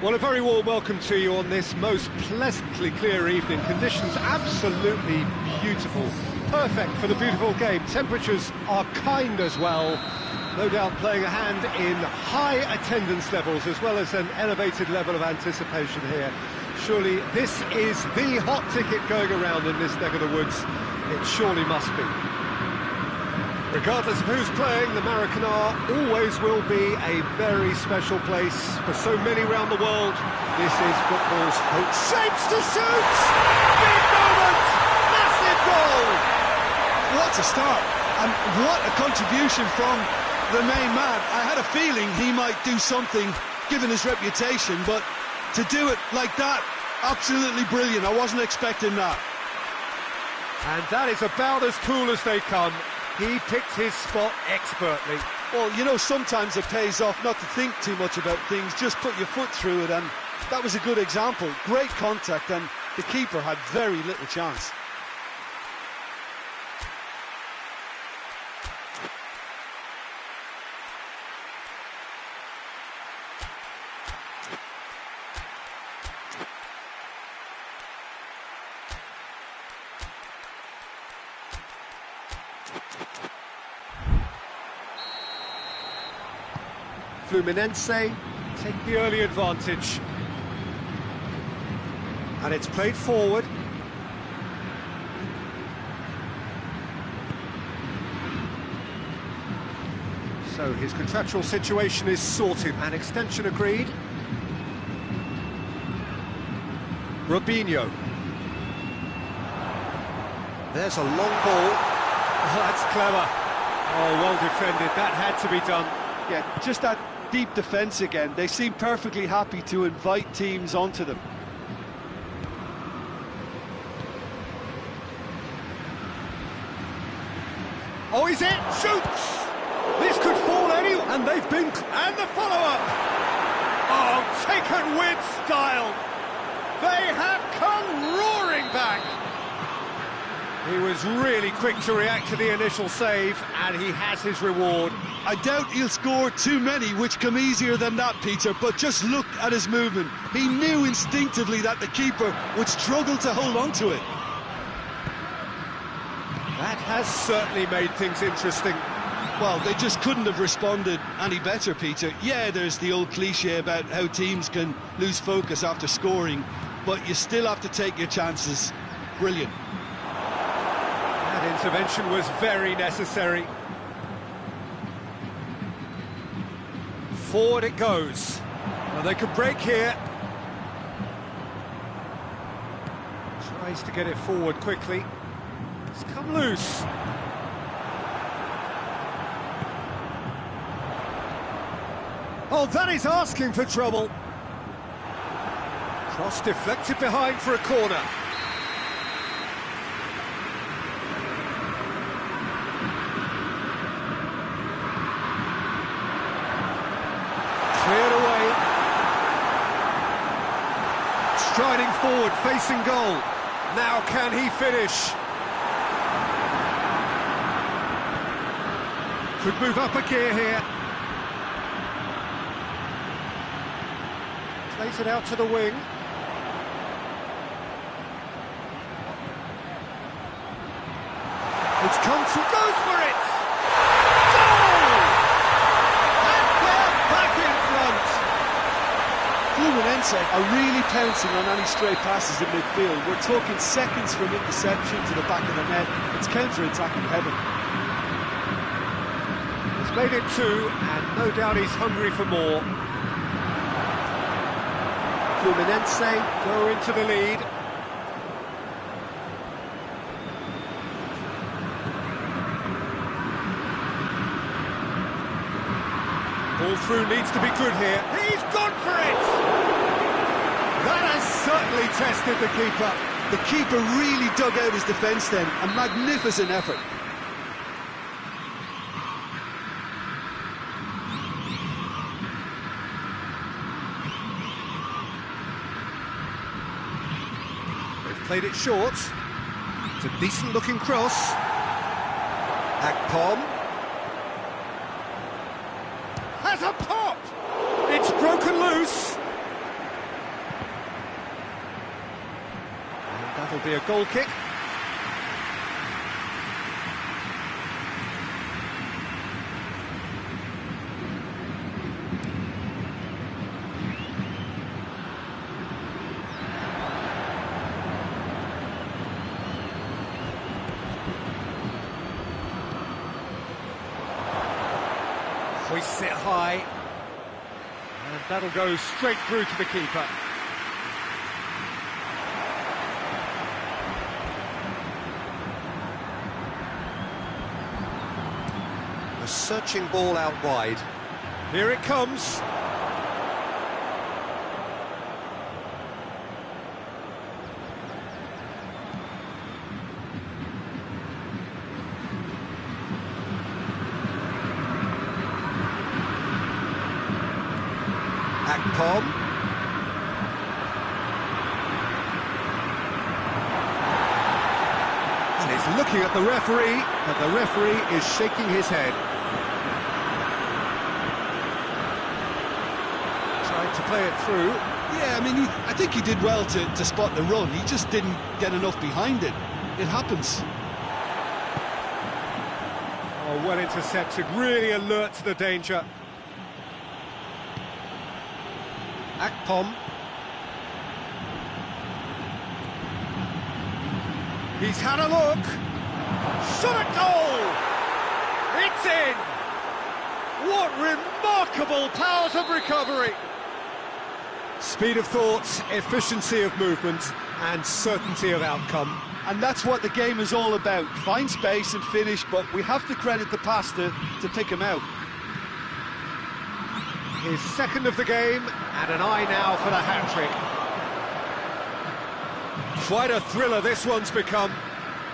Well, a very warm welcome to you on this most pleasantly clear evening. Conditions absolutely beautiful. Perfect for the beautiful game. Temperatures are kind as well. No doubt playing a hand in high attendance levels as well as an elevated level of anticipation here. Surely this is the hot ticket going around in this neck of the woods. It surely must be. Regardless of who's playing, the Maracanã always will be a very special place for so many around the world. This is football's hope. Shapes to shoot! Big moment! Massive goal! What a start! A And what a contribution from the main man. I had a feeling he might do something, given his reputation, but to do it like that, absolutely brilliant. I wasn't expecting that. And that is about as cool as they come. He picked his spot expertly. Well, you know, sometimes it pays off not to think too much about things, just put your foot through it, and that was a good example. Great contact, and the keeper had very little chance. Fluminense take the early advantage. And it's played forward. So his contractual situation is sorted. An extension agreed. Robinho. There's a long ball. Oh, that's clever. Oh, well defended. That had to be done. Yeah, just that deep defence again. They seem perfectly happy to invite teams onto them. Oh, he's in! Shoots! This could fall any... And they've been... And the follow-up! Oh, taken with style! They have come roaring back! He was really quick to react to the initial save, and he has his reward. I doubt he'll score too many, which come easier than that, Peter, but just look at his movement. He knew instinctively that the keeper would struggle to hold on to it. That has certainly made things interesting. Well, they just couldn't have responded any better, Peter. Yeah, there's the old cliche about how teams can lose focus after scoring, but you still have to take your chances. Brilliant. That intervention was very necessary. Forward it goes. Well, they could break here. Tries to get it forward quickly. It's come loose. Oh, that is asking for trouble. Cross deflected behind for a corner. Cleared away. Striding forward, facing goal. Now can he finish? Could move up a gear here. Plays it out to the wing. It's come through, goes for it! Goal! And they're back in front! Fluminense are really pouncing on any stray passes in midfield. We're talking seconds from interception to the back of the net. It's counter-attacking heaven. He's made it two, and no doubt he's hungry for more. Fluminense go into the lead. Ball through needs to be good here. He's gone for it! That has certainly tested the keeper. The keeper really dug out his defence then. A magnificent effort. Played it short. It's a decent-looking cross. Akpom has a pop. It's broken loose. And that'll be a goal kick. Hoists it high, and that'll go straight through to the keeper. searching ball out wide. Here it comes. Akpom. And he's looking at the referee, and the referee is shaking his head. Trying to play it through. Yeah, I mean, I think he did well to spot the run. He just didn't get enough behind it. It happens. Oh, well intercepted, really alert to the danger. Akpom. He's had a look. Shot at goal! It's in! What remarkable powers of recovery! Speed of thought, efficiency of movement, and certainty of outcome. And that's what the game is all about. Find space and finish, but we have to credit the pass to pick him out. His second of the game, and an eye now for the hat-trick. Quite a thriller this one's become.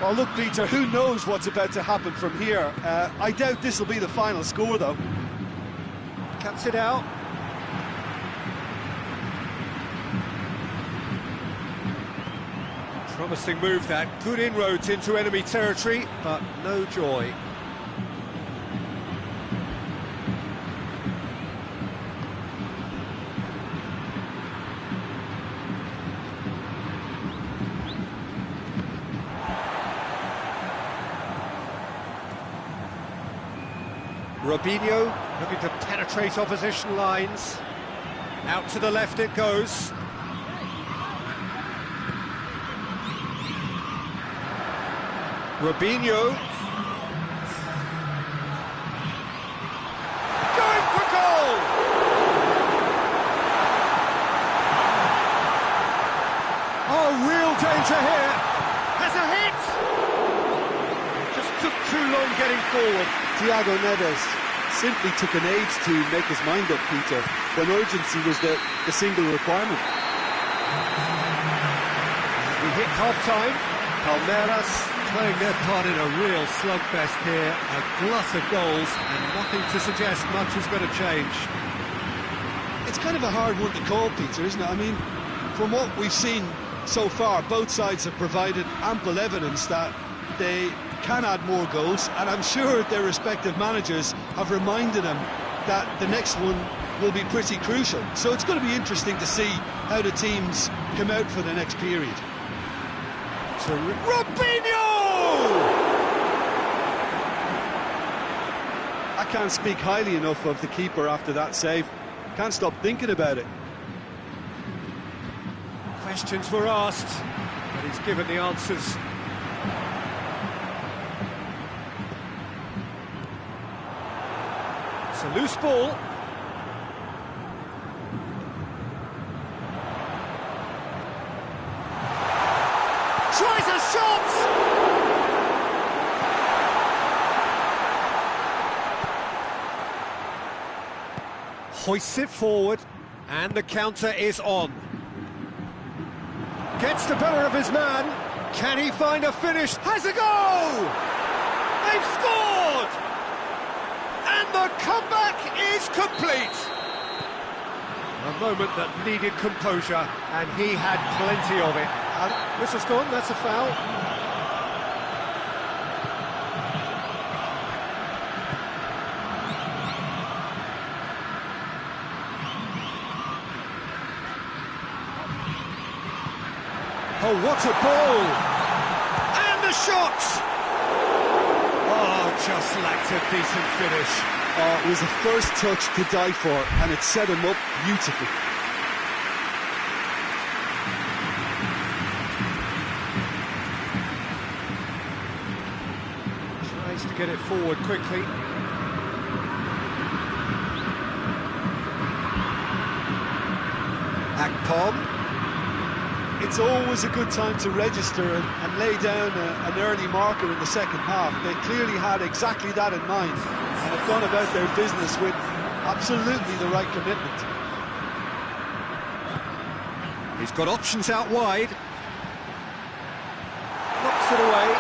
Well, look, Peter, who knows what's about to happen from here. I doubt this will be the final score, though. Cuts it out. Promising move that. Good inroads into enemy territory, but no joy. Robinho looking to penetrate opposition lines. Out to the left it goes. Robinho. Going for goal! Oh, real danger here. Has a hit! Just took too long getting forward. Thiago Neves simply took an age to make his mind up, Peter, when urgency was the single requirement. We hit half-time. Palmeiras playing their part in a real slugfest here. A glut of goals and nothing to suggest much is going to change. It's kind of a hard one to call, Peter, isn't it? I mean, from what we've seen so far, both sides have provided ample evidence that they can add more goals, and I'm sure their respective managers have reminded them that the next one will be pretty crucial. So it's going to be interesting to see how the teams come out for the next period. Robinho! I can't speak highly enough of the keeper after that save. Can't stop thinking about it. Questions were asked, but he's given the answers. It's a loose ball. Tries a shot! Hoists it forward, and the counter is on. Gets the better of his man. Can he find a finish? Has a goal! They've scored! And the comeback is complete. A moment that needed composure, and he had plenty of it. And whistle's gone, that's a foul. Oh, what a ball! And the shot! Oh, just lacked a decent finish. Oh, it was a first touch to die for, and it set him up beautifully. Tries to get it forward quickly. Akpom. It's always a good time to register and lay down an early marker in the second half. They clearly had exactly that in mind. And if gone about their business with absolutely the right commitment. He's got options out wide. Knocks it away.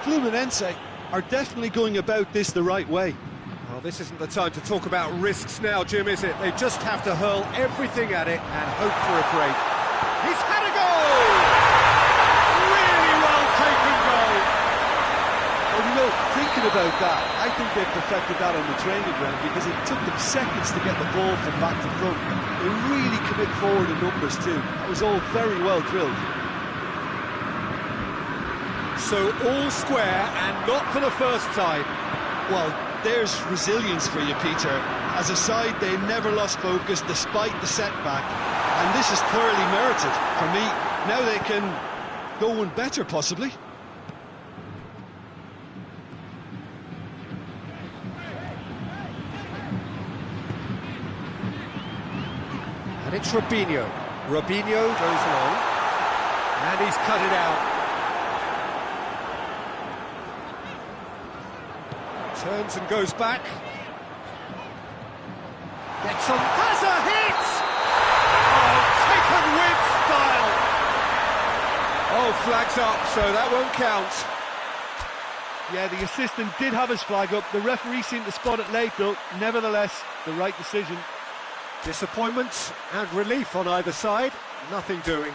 Fluminense are definitely going about this the right way. Well, this isn't the time to talk about risks now, Jim, is it? They just have to hurl everything at it and hope for a break. He's had a goal! Really well taken goal! Well, you know, thinking about that, I think they perfected that on the training ground because it took them seconds to get the ball from back to front. They really commit forward in numbers too. That was all very well drilled. So all square and not for the first time. Well, there's resilience for you, Peter. As a side, they never lost focus despite the setback. And this is thoroughly merited for me. Now they can go one better, possibly. And it's Robinho. Robinho goes long. And he's cut it out. Turns and goes back. Gets on. Has a hit! Oh, taken with style. Oh, flags up, so that won't count. Yeah, the assistant did have his flag up. The referee seemed to spot it late, though. Nevertheless, the right decision. Disappointment and relief on either side. Nothing doing.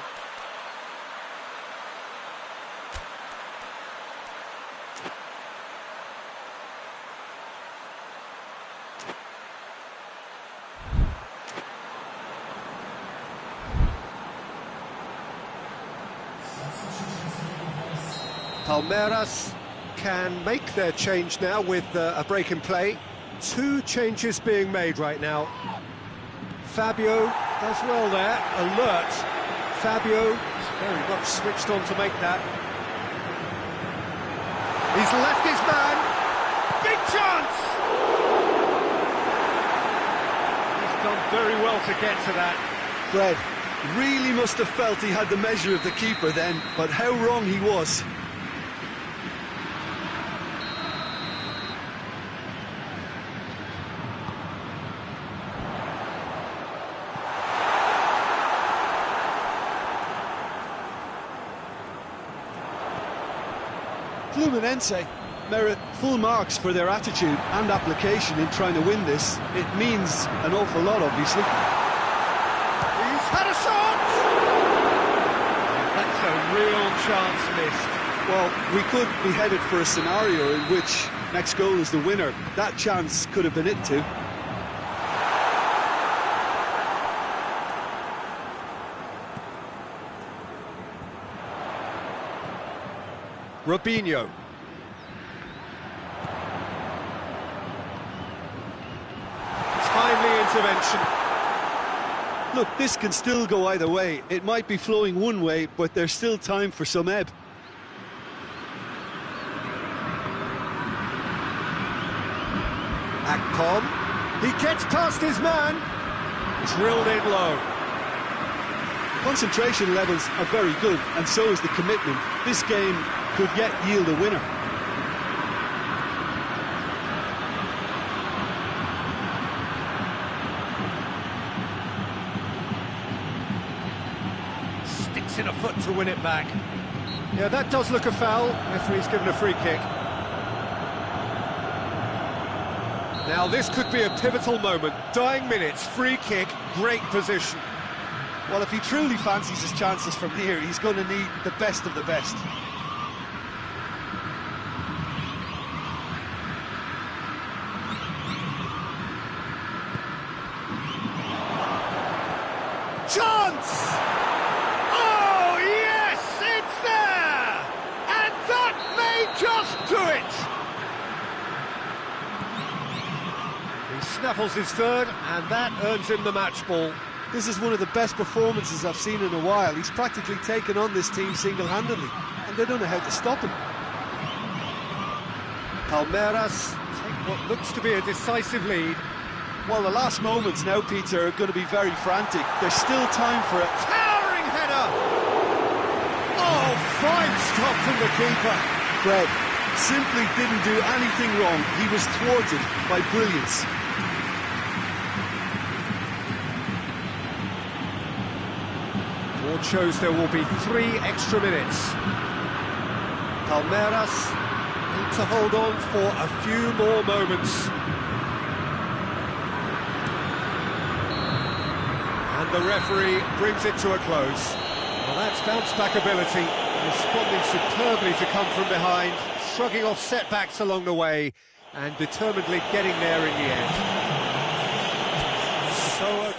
Palmeiras can make their change now with a break in play. Two changes being made right now. Fabio does well there, alert. Fabio is very much switched on to make that. He's left his man. Big chance! He's done very well to get to that. Fred really must have felt he had the measure of the keeper then, but how wrong he was. Fluminense merit full marks for their attitude and application in trying to win this. It means an awful lot, obviously. He's had a shot! That's a real chance missed. Well, we could be headed for a scenario in which next goal is the winner. That chance could have been it too. Robinho. Timely intervention. Look, this can still go either way. It might be flowing one way, but there's still time for some ebb. Akpom. He gets past his man. Drilled in low. Concentration levels are very good, and so is the commitment. This game could yet yield a winner. Sticks in a foot to win it back. Yeah, that does look a foul. Referee's given a free kick. Now this could be a pivotal moment. Dying minutes, free kick, great position. Well, if he truly fancies his chances from here, he's going to need the best of the best. Chance! Oh, yes, it's there! And that may just do it! He snaffles his third, and that earns him the match ball. This is one of the best performances I've seen in a while. He's practically taken on this team single-handedly, and they don't know how to stop him. Palmeiras take what looks to be a decisive lead. Well, the last moments now, Peter, are going to be very frantic. There's still time for it. Towering header! Oh, fine stop from the keeper. Fred simply didn't do anything wrong. He was thwarted by brilliance. Board shows there will be 3 extra minutes. Palmeiras need to hold on for a few more moments. And the referee brings it to a close. Well, that's bounce-back ability, responding superbly to come from behind, shrugging off setbacks along the way, and determinedly getting there in the end. So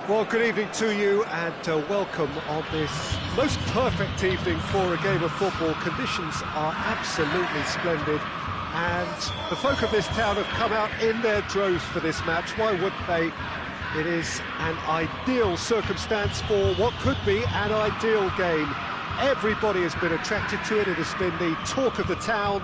Well, good evening to you and welcome on this most perfect evening for a game of football. Conditions are absolutely splendid and the folk of this town have come out in their droves for this match. Why wouldn't they? It is an ideal circumstance for what could be an ideal game. Everybody has been attracted to it. It has been the talk of the town,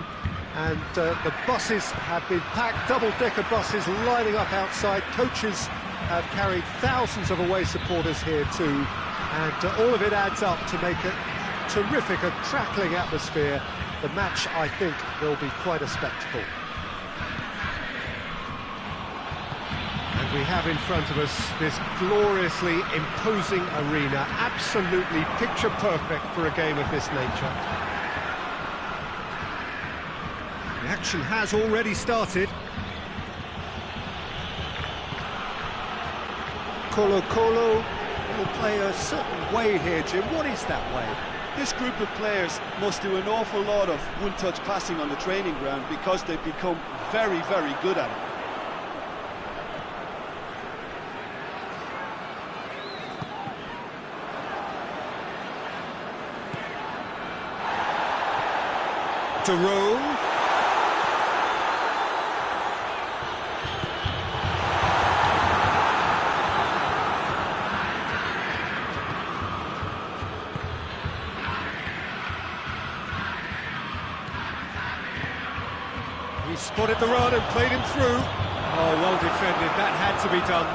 and the buses have been packed, double-decker buses lining up outside. Coaches have carried thousands of away supporters here too, and all of it adds up to make a terrific, a crackling atmosphere. The match, I think, will be quite a spectacle. And we have in front of us this gloriously imposing arena, absolutely picture perfect for a game of this nature. The action has already started. Colo-Colo will play a certain way here, Jim. What is that way? This group of players must do an awful lot of one-touch passing on the training ground because they've become very, very good at it. Jerome. He spotted the run and played him through. Oh, well defended. That had to be done.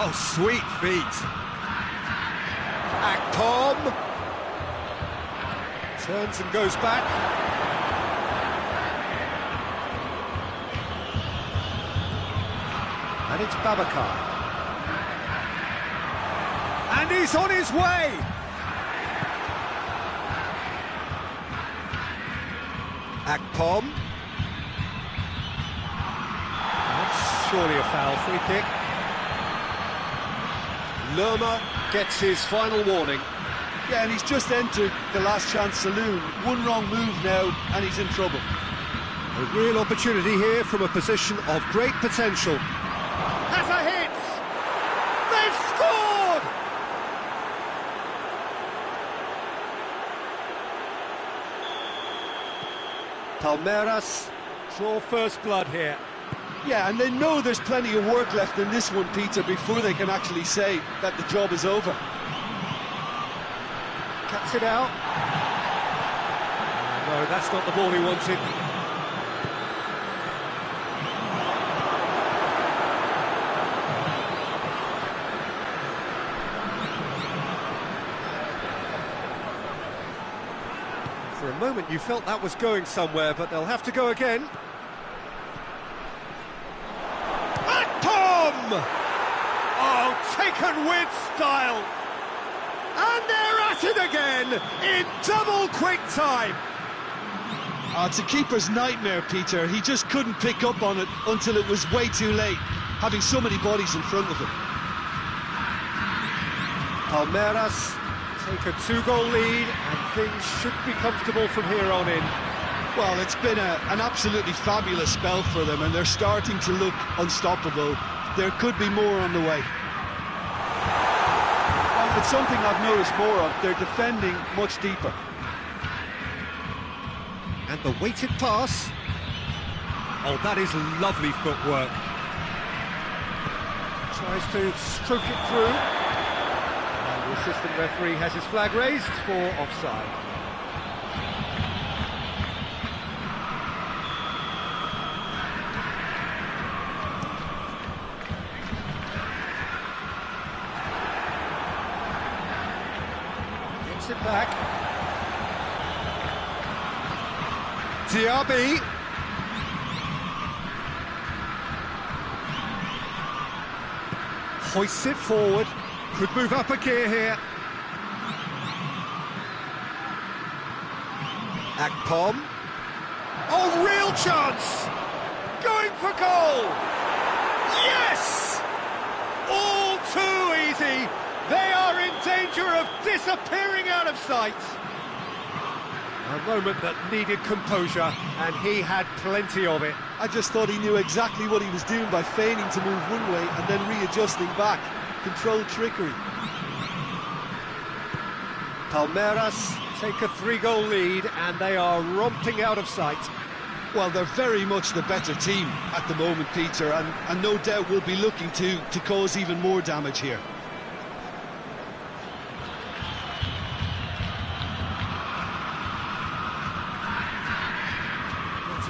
Oh, sweet feet. Akpom. Turns and goes back. And it's Babacar. And he's on his way. Akpom. That's surely a foul. Free kick. Lerma gets his final warning. Yeah, and he's just entered the last chance saloon. One wrong move now, and he's in trouble. A real opportunity here from a position of great potential. Has a hit! They've scored! Palmeiras draw first blood here. Yeah, and they know there's plenty of work left in this one, Peter, before they can actually say that the job is over. Cuts it out. No, that's not the ball he wanted. For a moment you felt that was going somewhere, but they'll have to go again. Oh, taken with style. And they're at it again in double quick time. Oh, it's a keeper's nightmare, Peter. He just couldn't pick up on it until it was way too late, having so many bodies in front of him. Palmeiras take a 2-goal lead and things should be comfortable from here on in. Well, it's been an absolutely fabulous spell for them, and they're starting to look unstoppable. There could be more on the way. Well, it's something I've noticed more of. They're defending much deeper. And the weighted pass. Oh, that is lovely footwork. Tries to stroke it through. And the assistant referee has his flag raised for offside. Gets it back. Diaby. Hoists it forward, could move up a gear here. Akpom. Oh, real chance! Going for goal! Yes! All too easy! They are in danger of disappearing out of sight. A moment that needed composure, and he had plenty of it. I just thought he knew exactly what he was doing by feigning to move one way and then readjusting back. Controlled trickery. Palmeiras take a 3-goal lead, and they are romping out of sight. Well, they're very much the better team at the moment, Peter, and no doubt will be looking to cause even more damage here.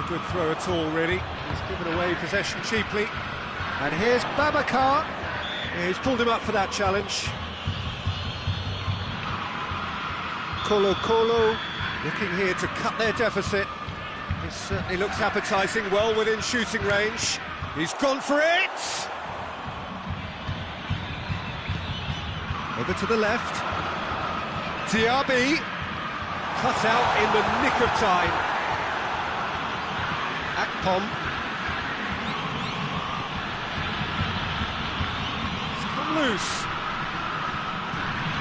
Good throw at all, really. He's given away possession cheaply. And here's Babacar. He's pulled him up for that challenge. Colo looking here to cut their deficit. This certainly looks appetising, well within shooting range. He's gone for it! Over to the left. Diaby. Cut out in the nick of time. Akpom. It's come loose.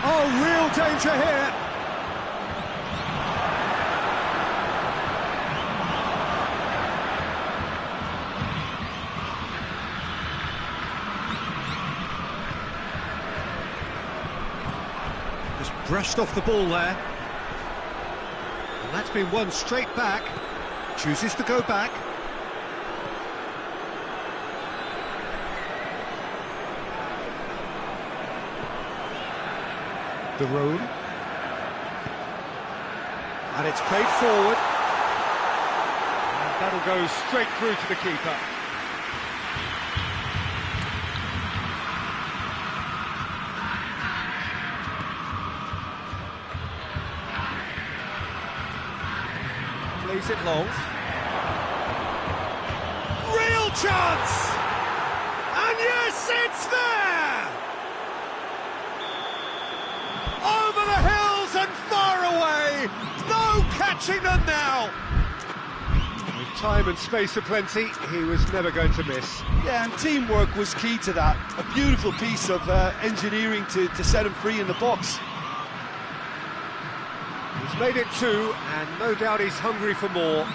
Oh, real danger here. Just brushed off the ball there. And that's been won straight back. Chooses to go back. The room. And it's played forward. And that'll go straight through to the keeper. Plays it long. Real chance! And yes, it's there! Over the hills and far away! No catching them now! With time and space aplenty, he was never going to miss. Yeah, and teamwork was key to that. A beautiful piece of engineering to set him free in the box. He's made it 2, and no doubt he's hungry for more.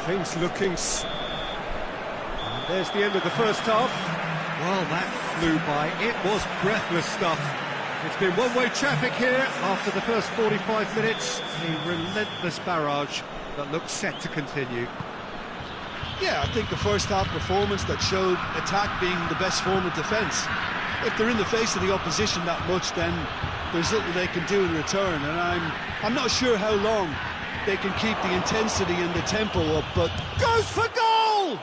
Things looking... And there's the end of the first half. Well, that flew by. It was breathless stuff. It's been one-way traffic here after the first 45 minutes. A relentless barrage that looks set to continue. Yeah, I think the first half performance that showed attack being the best form of defence. If they're in the face of the opposition that much, then there's little they can do in return, and I'm not sure how long they can keep the intensity and the tempo up, but... Goes for goal!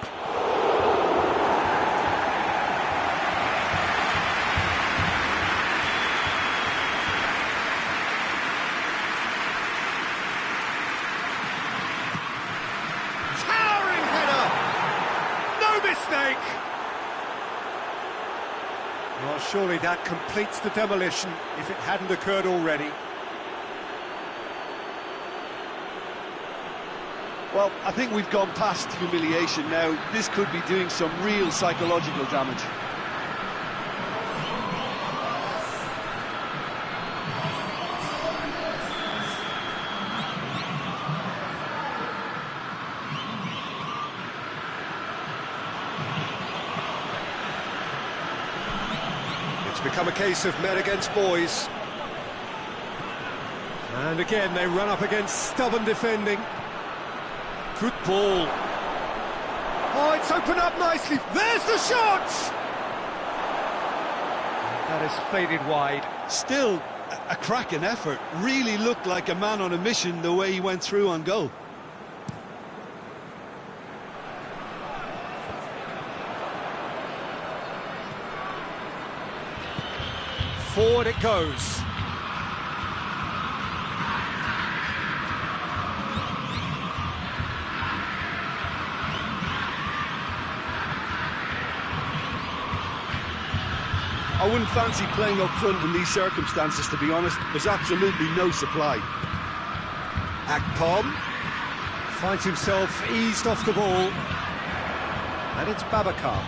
Towering header! No mistake! Well, surely that completes the demolition if it hadn't occurred already. Well, I think we've gone past humiliation now. This could be doing some real psychological damage. become a case of men against boys. And again, they run up against stubborn defending. Good ball. Oh, it's opened up nicely. There's the shot! That is faded wide. Still a cracking effort. Really looked like a man on a mission the way he went through on goal. Forward it goes. I wouldn't fancy playing up front in these circumstances, to be honest. There's absolutely no supply. Akpom finds himself eased off the ball. And it's Babacar.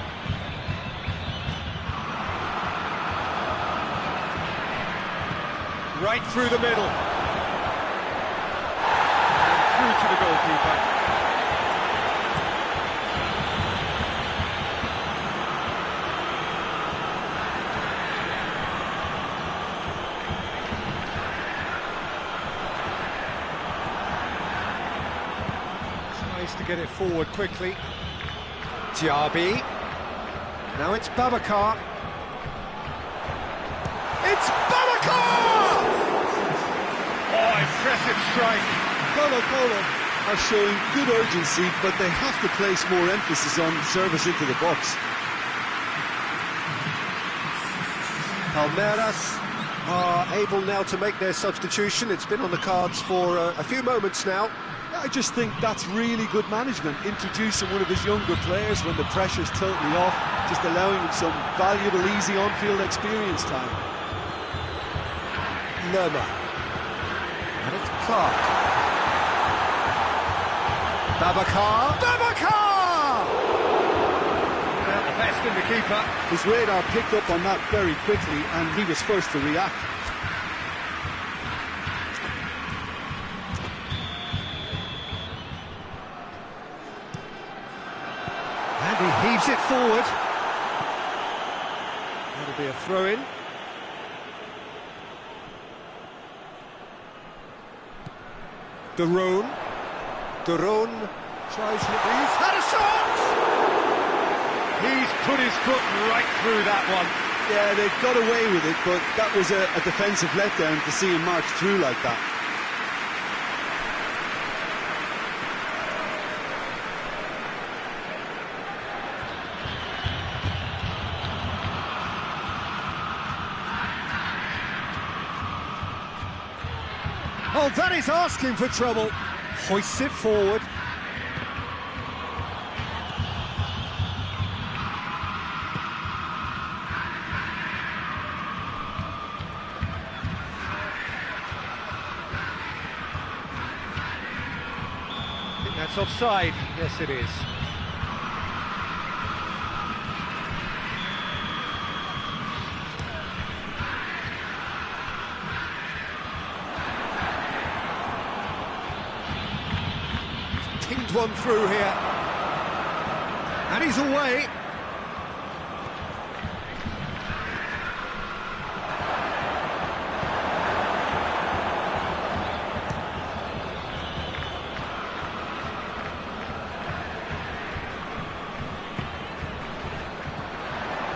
Right through the middle. And through to the goalkeeper. Tries to get it forward quickly. Diaby. Now it's Babacar. It's Babacar! Oh, impressive strike. Colo are showing good urgency, but they have to place more emphasis on service into the box. Palmeiras are able now to make their substitution. It's been on the cards for a few moments now. I just think that's really good management, introducing one of his younger players when the pressure's totally off, just allowing him some valuable, easy on-field experience time. Lerma. And it's Clark. Babacar! Babacar! Well, the best in the keeper. His radar picked up on that very quickly, and he was first to react. And he heaves it forward. That'll be a throw-in. Daron tries it. He's had a shot! He's put his foot right through that one. Yeah, they got away with it, but that was a defensive letdown to see him march through like that. Oh, that is asking for trouble. Hoists it forward. I think that's offside. Yes, it is. Pinged one through here, and he's away.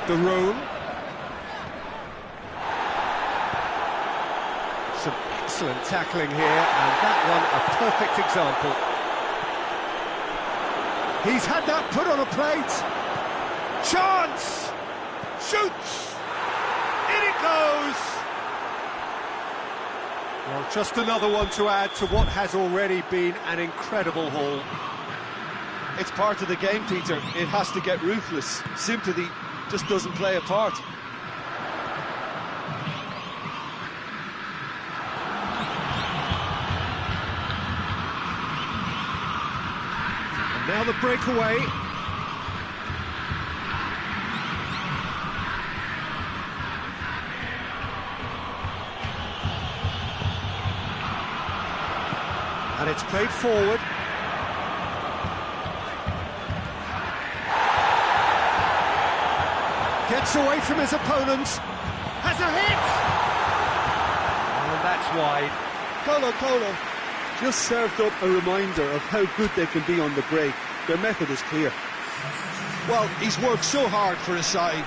Daron. Some excellent tackling here, and that one a perfect example. He's had that put on a plate. Chance! Shoots! In it goes! Well, just another one to add to what has already been an incredible haul. It's part of the game, Peter. It has to get ruthless. Sympathy just doesn't play a part. Now the breakaway. And it's played forward. Gets away from his opponents. Has a hit! And that's wide. Colo just served up a reminder of how good they can be on the break. Their method is clear. Well, he's worked so hard for his side,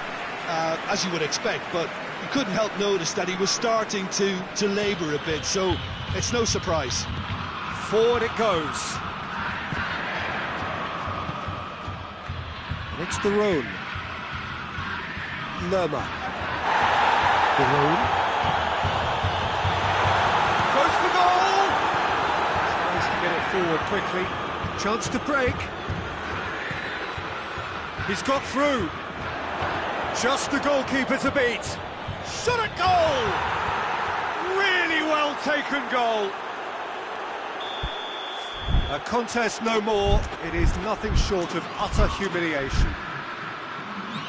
as you would expect, but you couldn't help notice that he was starting to labour a bit, so it's no surprise. Forward it goes. It's de Roon. Lerma. De Roon. Goes for goal! Tries to get it forward quickly. Chance to break. He's got through. Just the goalkeeper to beat. Shot at goal! Really well taken goal. A contest no more. It is nothing short of utter humiliation.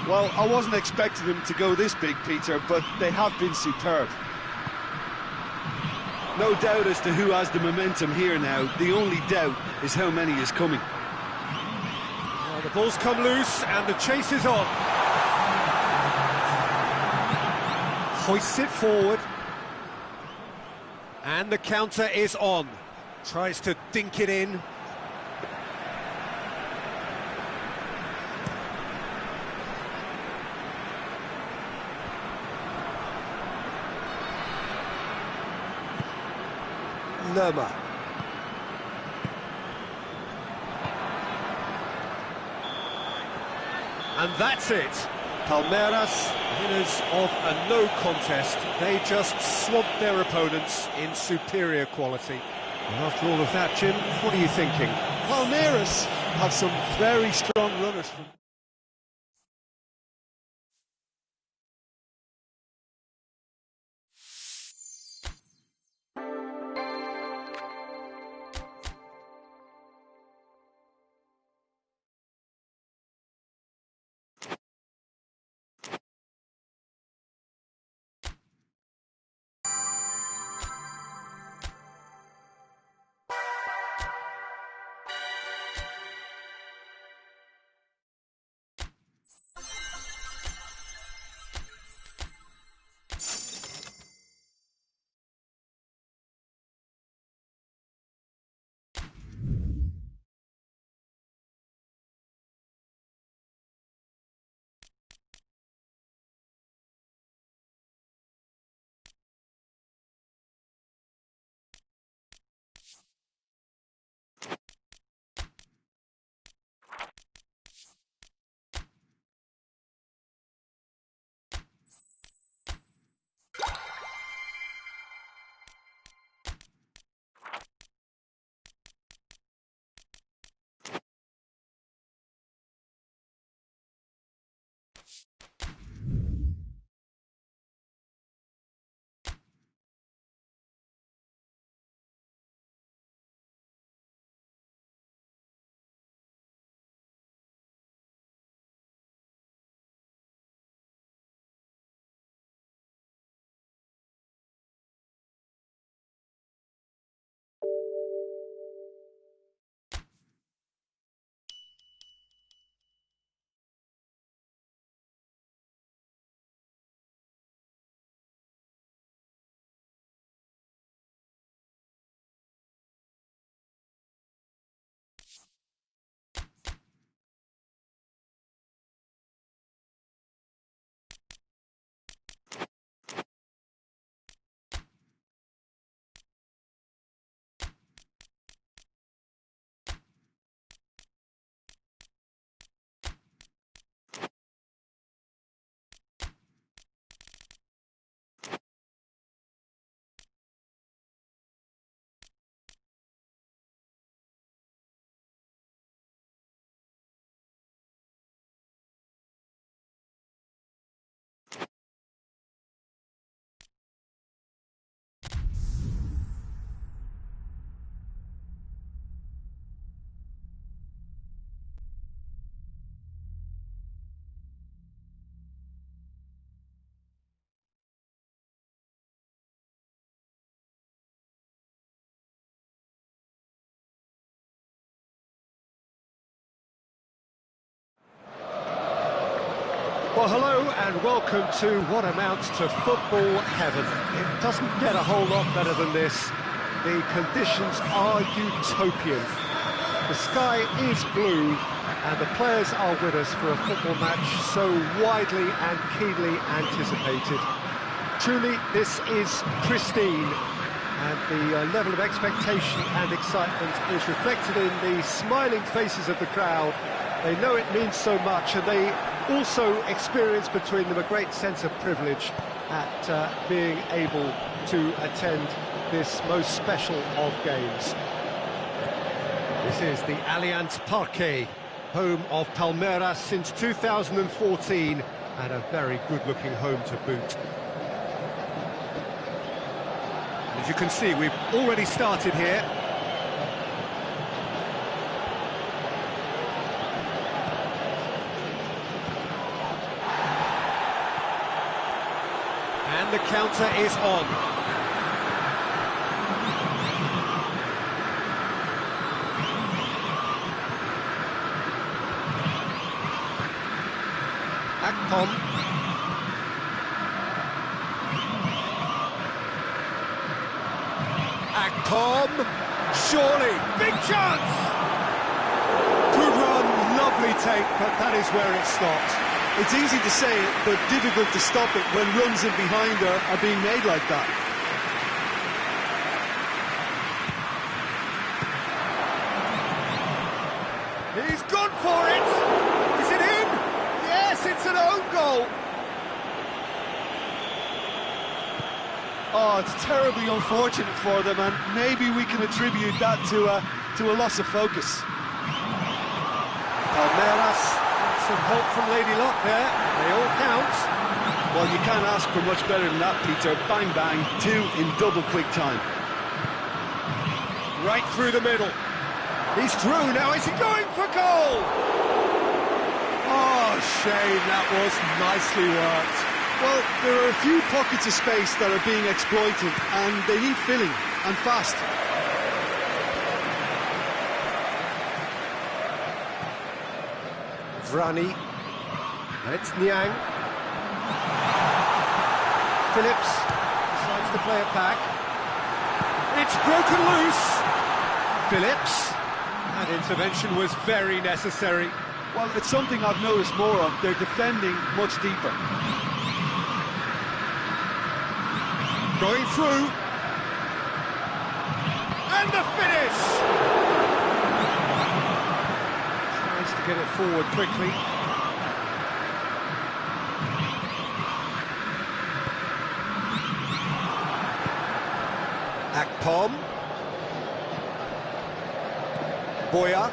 Well, I wasn't expecting them to go this big, Peter, but they have been superb. No doubt as to who has the momentum here now. The only doubt is how many is coming. Well, the ball's come loose and the chase is on. Hoists it forward. And the counter is on. Tries to dink it in. Lerma. And that's it. Palmeiras, winners of a no contest. They just swamped their opponents in superior quality. And after all of that, Jim, what are you thinking? Palmeiras have some very strong runners from Well, hello and welcome to what amounts to football heaven. It doesn't get a whole lot better than this. The conditions are utopian. The sky is blue and the players are with us for a football match so widely and keenly anticipated. Truly, this is pristine, and the level of expectation and excitement is reflected in the smiling faces of the crowd. They know it means so much, and they also experience between them a great sense of privilege at being able to attend this most special of games. This is the Allianz Parque, home of Palmeiras since 2014, and a very good-looking home to boot. As you can see, we've already started here. And the counter is on. Akpom. Akpom. Surely. Big chance! Good run, lovely take, but that is where it stopped. It's easy to say it, but difficult to stop it when runs in behind are being made like that. He's gone for it! Is it in? Yes, it's an own goal! Oh, it's terribly unfortunate for them, and maybe we can attribute that to a loss of focus. Palmeiras. Some hope from Lady Luck there, they all count. Well, you can't ask for much better than that, Peter. Bang, bang, two in double quick time. Right through the middle. He's through now, is he going for goal? Oh, shame, that was nicely worked. Well, there are a few pockets of space that are being exploited, and they need filling, and fast. Vrani, and it's Niang. Phillips decides to play it back. It's broken loose. Phillips, that intervention was very necessary. Well, it's something I've noticed more of. They're defending much deeper. Going through. And the finish! To get it forward quickly. Akpom. Boya.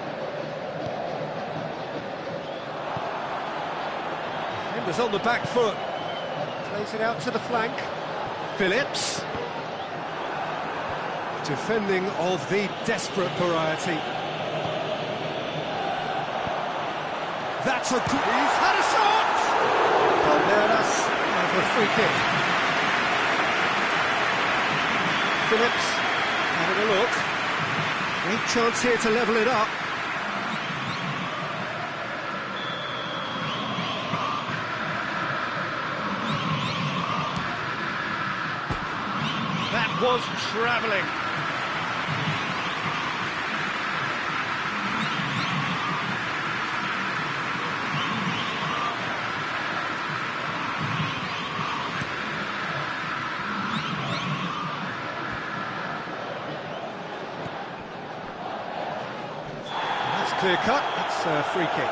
Defenders on the back foot. Plays it out to the flank. Phillips. Defending of the desperate variety. That's a good... He's had a shot! Palmeiras have a free kick. Phillips having a look. Great chance here to level it up. That was travelling. Clear cut, it's a free kick.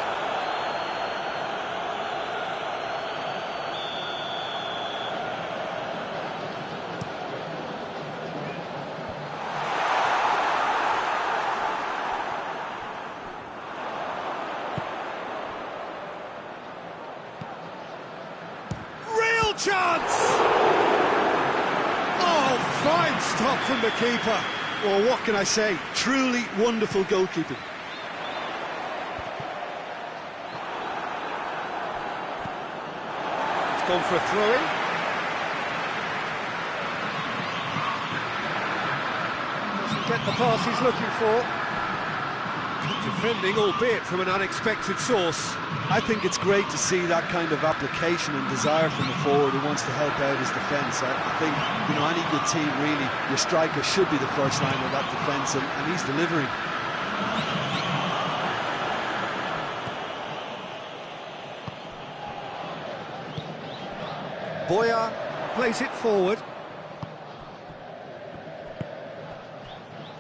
Real chance! Oh, fine stop from the keeper. Well, what can I say? Truly wonderful goalkeeping. Gone for a throw-in. Doesn't get the pass he's looking for. Good defending, albeit from an unexpected source. I think it's great to see that kind of application and desire from the forward who wants to help out his defence. I think, you know, any good team, really, your striker should be the first line of that defence, and he's delivering. Boya plays it forward.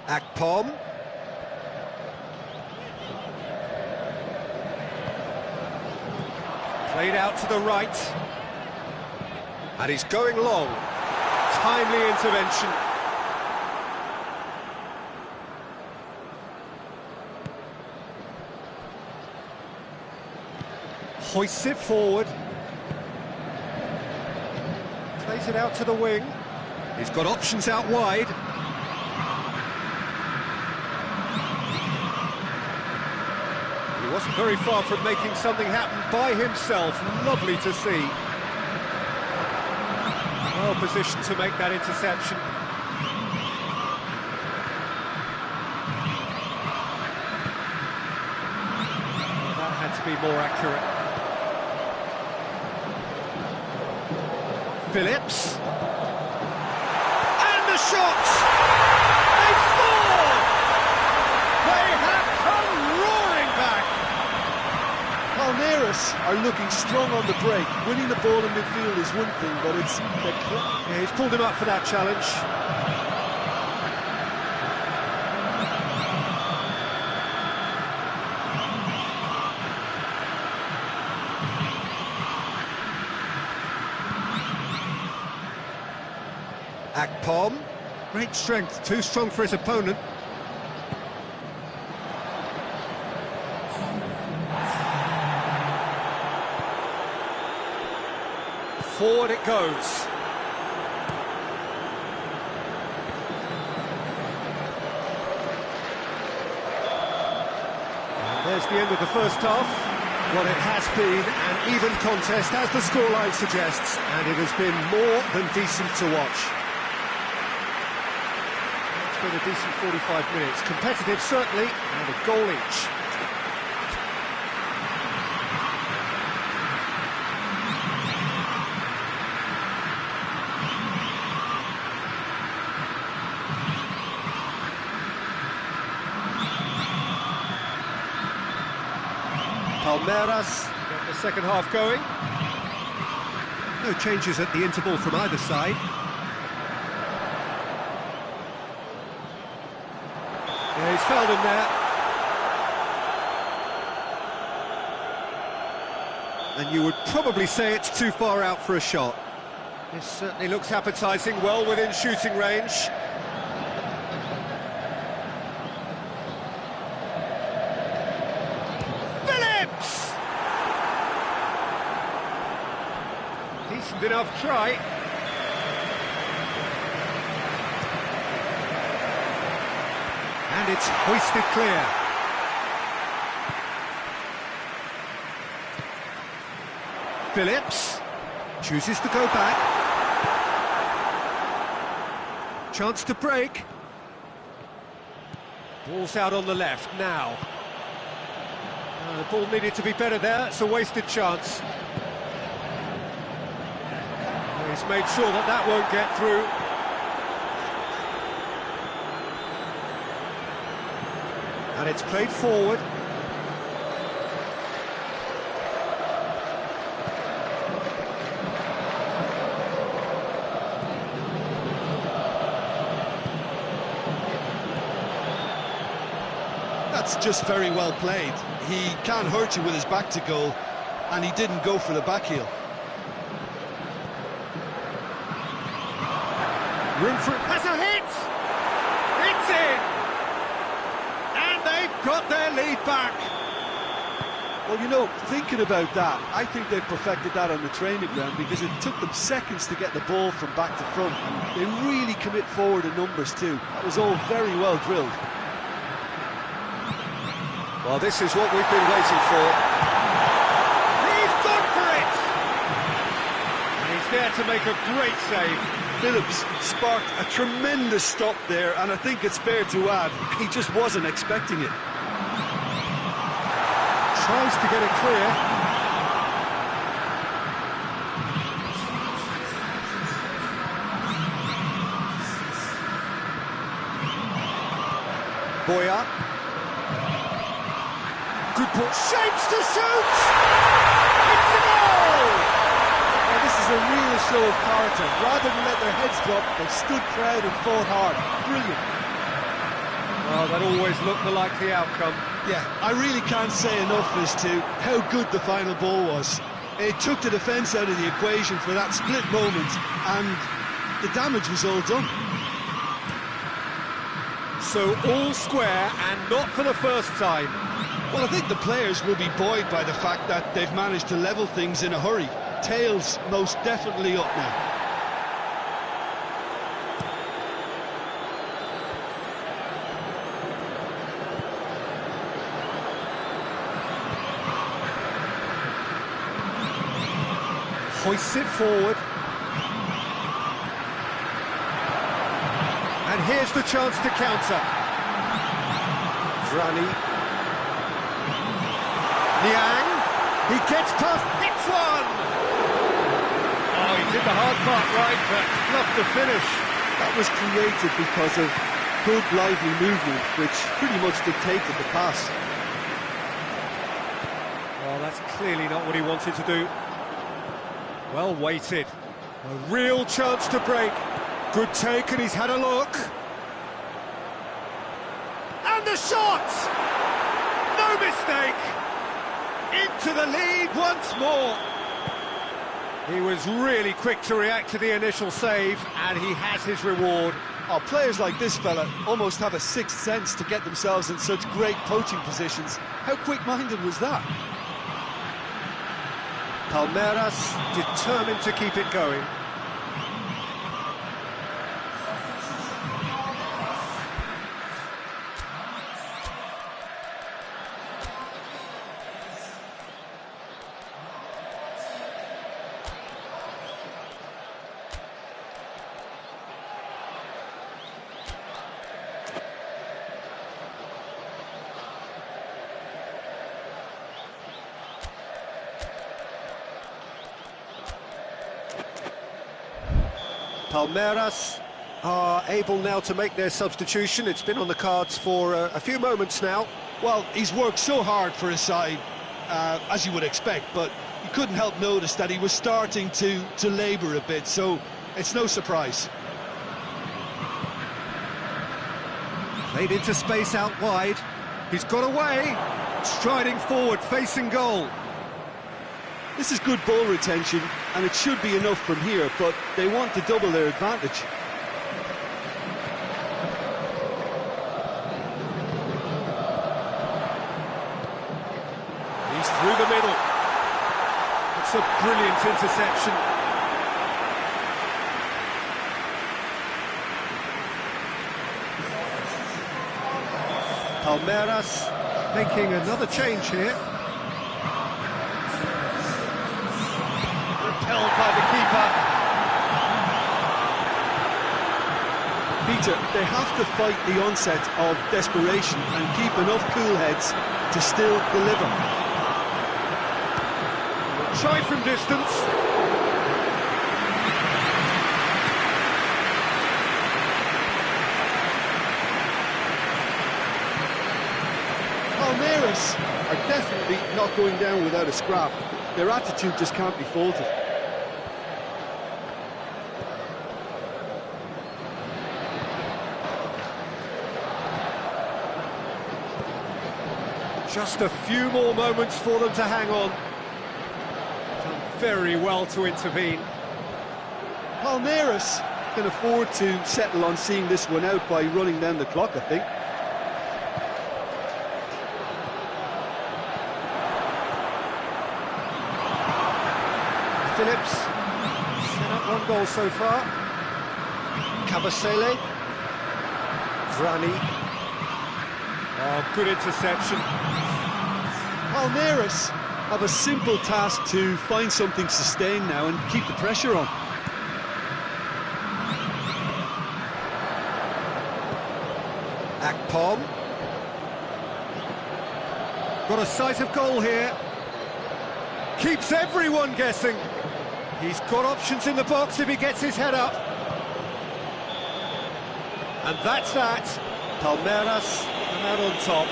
Akpom. Played out to the right. And he's going long. Timely intervention. Hoists it forward. Plays it out to the wing. He's got options out wide. He wasn't very far from making something happen by himself. Lovely to see. Well positioned to make that interception. Well, that had to be more accurate. Phillips. And the shot! They've scored! They have come roaring back! Palmeiras are looking strong on the break. Winning the ball in midfield is one thing, but it's... Yeah, he's pulled him up for that challenge. Akpom, great strength, too strong for his opponent. Forward it goes. And there's the end of the first half. Well, it has been an even contest, as the scoreline suggests, and it has been more than decent to watch. It's been a decent 45 minutes. Competitive, certainly, and a goal each. Palmeiras get the second half going. No changes at the interval from either side. Yeah, he's fouled him there. And you would probably say it's too far out for a shot. This certainly looks appetising, well within shooting range. Phillips! Decent enough try. And it's hoisted clear. Phillips chooses to go back. Chance to break. Ball's out on the left now. The ball needed to be better there, it's a wasted chance. He's made sure that that won't get through. And it's played forward. That's just very well played. He can't hurt you with his back to goal, and he didn't go for the back heel. Room for it. Has a hit! It's in! And they've got their lead back. Well, you know, thinking about that, I think they've perfected that on the training ground because it took them seconds to get the ball from back to front, and they really commit forward in numbers too. That was all very well drilled. Well, this is what we've been waiting for. He's gone for it! And he's there to make a great save. Phillips sparked a tremendous stop there, and I think it's fair to add, he just wasn't expecting it. Tries close to getting clear. Boya. Good ball. Shapes to shoot! It's a goal! Well, this is a real show of character. Rather than let their heads drop, they've stood proud and fought hard. Brilliant. Well, that always looked the likely outcome. Yeah, I really can't say enough as to how good the final ball was. It took the defence out of the equation for that split moment, and the damage was all done. So all square, and not for the first time. Well, I think the players will be buoyed by the fact that they've managed to level things in a hurry. Tails most definitely up now. Hoists it forward. And here's the chance to counter. Vrani. Niang. He gets past. It's one! Oh, he did the hard part right, but fluffed the finish. That was created because of good, lively movement, which pretty much dictated the pass. Well, that's clearly not what he wanted to do. Well weighted. A real chance to break. Good take, and he's had a look. And the shot! No mistake! Into the lead once more. He was really quick to react to the initial save, and he has his reward. Oh, players like this fella almost have a sixth sense to get themselves in such great poaching positions. How quick-minded was that? Palmeiras determined to keep it going. Palmeiras are able now to make their substitution. It's been on the cards for a few moments now. Well, he's worked so hard for his side, as you would expect, but you couldn't help notice that he was starting to labour a bit, so it's no surprise. Played into space out wide. He's got away, striding forward, facing goal. This is good ball retention, and it should be enough from here, but they want to double their advantage. He's through the middle. It's a brilliant interception. Palmeiras making another change here. Repelled by the keeper. Peter, they have to fight the onset of desperation and keep enough cool heads to still deliver. Try from distance. Palmeiras are definitely not going down without a scrap. Their attitude just can't be faulted. Just a few more moments for them to hang on. Done very well to intervene. Palmeiras can afford to settle on seeing this one out by running down the clock, I think. Phillips set up one goal so far. Cabasele. Vrani. Oh, good interception. Palmeiras have a simple task to find something sustained now and keep the pressure on. Akpom. Got a sight of goal here. Keeps everyone guessing. He's got options in the box if he gets his head up. And that's that. Palmeiras come out on top.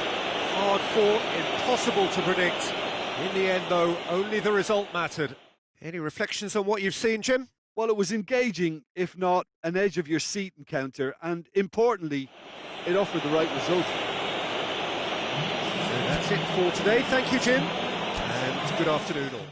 Hard fought, impossible to predict. In the end, though, only the result mattered. Any reflections on what you've seen, Jim? Well, it was engaging, if not an edge-of-your-seat encounter, and importantly, it offered the right result. So that's it for today. Thank you, Jim, and good afternoon all.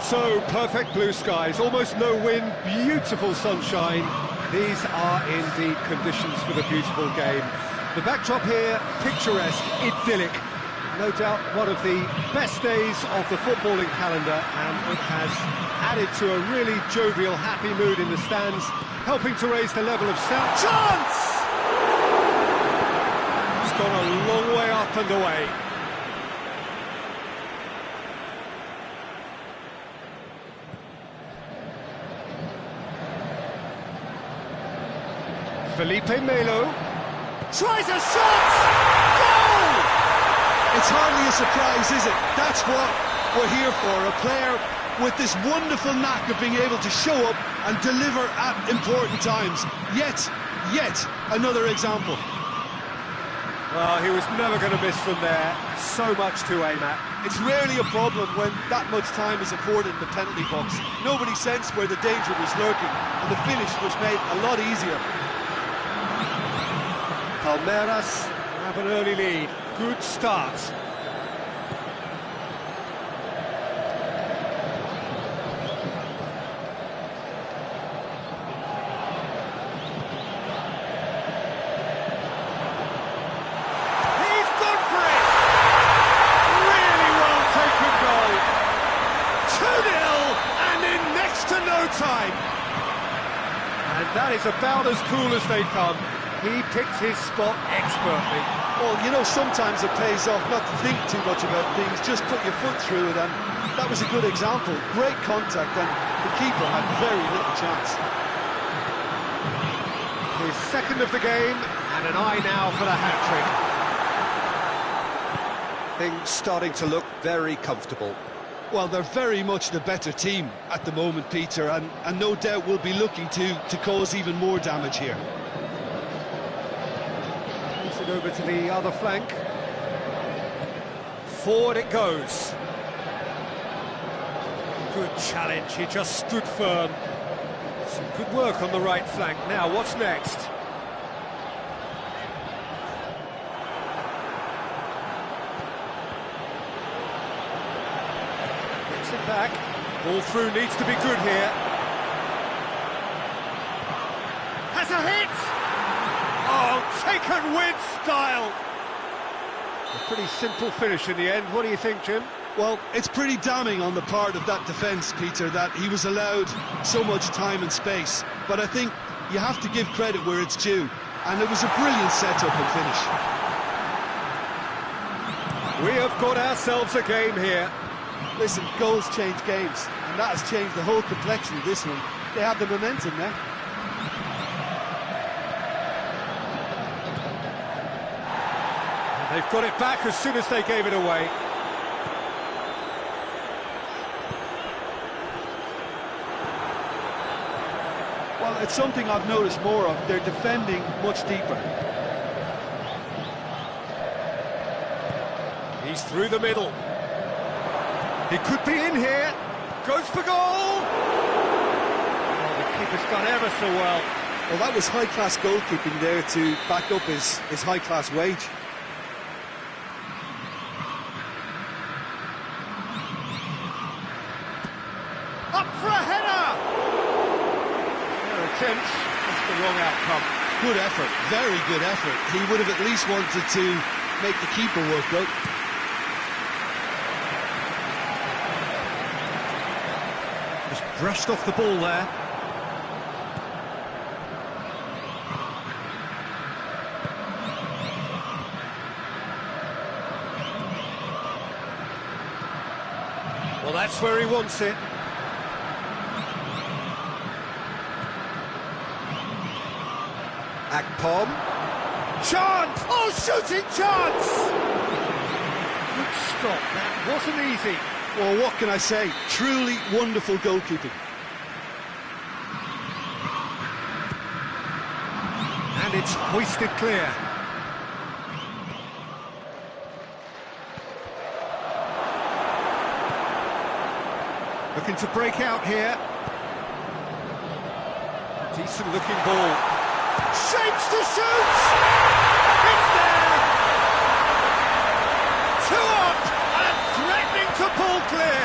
So, perfect blue skies, almost no wind, beautiful sunshine. These are indeed conditions for the beautiful game. The backdrop here, picturesque, idyllic. No doubt one of the best days of the footballing calendar, and it has added to a really jovial, happy mood in the stands, helping to raise the level of sound. Chance! It's gone a long way up and away. Felipe Melo tries a shot! Goal! It's hardly a surprise, is it? That's what we're here for, a player with this wonderful knack of being able to show up and deliver at important times. Yet another example. Well, he was never going to miss from there. So much to aim at. It's rarely a problem when that much time is afforded in the penalty box. Nobody sensed where the danger was lurking, and the finish was made a lot easier. Palmeiras have an early lead. Good start. He's gone for it! Really well taken goal. 2-0 and in next to no time. And that is about as cool as they come. He picked his spot expertly. Well, you know, sometimes it pays off not to think too much about things, just put your foot through it, and that was a good example. Great contact, and the keeper had very little chance. His second of the game, and an eye now for the hat-trick. Things starting to look very comfortable. Well, they're very much the better team at the moment, Peter, and no doubt will be looking to cause even more damage here. Over to the other flank. Forward it goes. Good challenge, he just stood firm. Some good work on the right flank. Now, what's next? Gets it back. Ball through needs to be good here. Has a hit! Oh, taken with style! A pretty simple finish in the end. What do you think, Jim? Well, it's pretty damning on the part of that defence, Peter, that he was allowed so much time and space. But I think you have to give credit where it's due, and it was a brilliant setup and finish. We have got ourselves a game here. Listen, goals change games, and that has changed the whole complexion of this one. They have the momentum now. They've got it back as soon as they gave it away. Well, it's something I've noticed more of. They're defending much deeper. He's through the middle. He could be in here. Goes for goal! Oh, the keeper's done ever so well. Well, that was high-class goalkeeping there to back up his high-class wage. Up for a header! Their attempts, that's the wrong outcome. Good effort, very good effort. He would have at least wanted to make the keeper work out. Just brushed off the ball there. Well, that's where he wants it. Akpom. Chance! Oh, shooting chance! Good stop, that wasn't easy. Well, what can I say? Truly wonderful goalkeeping. And it's hoisted clear. Looking to break out here. Decent looking ball. Shapes to shoot! It's there! 2 up and threatening to pull clear.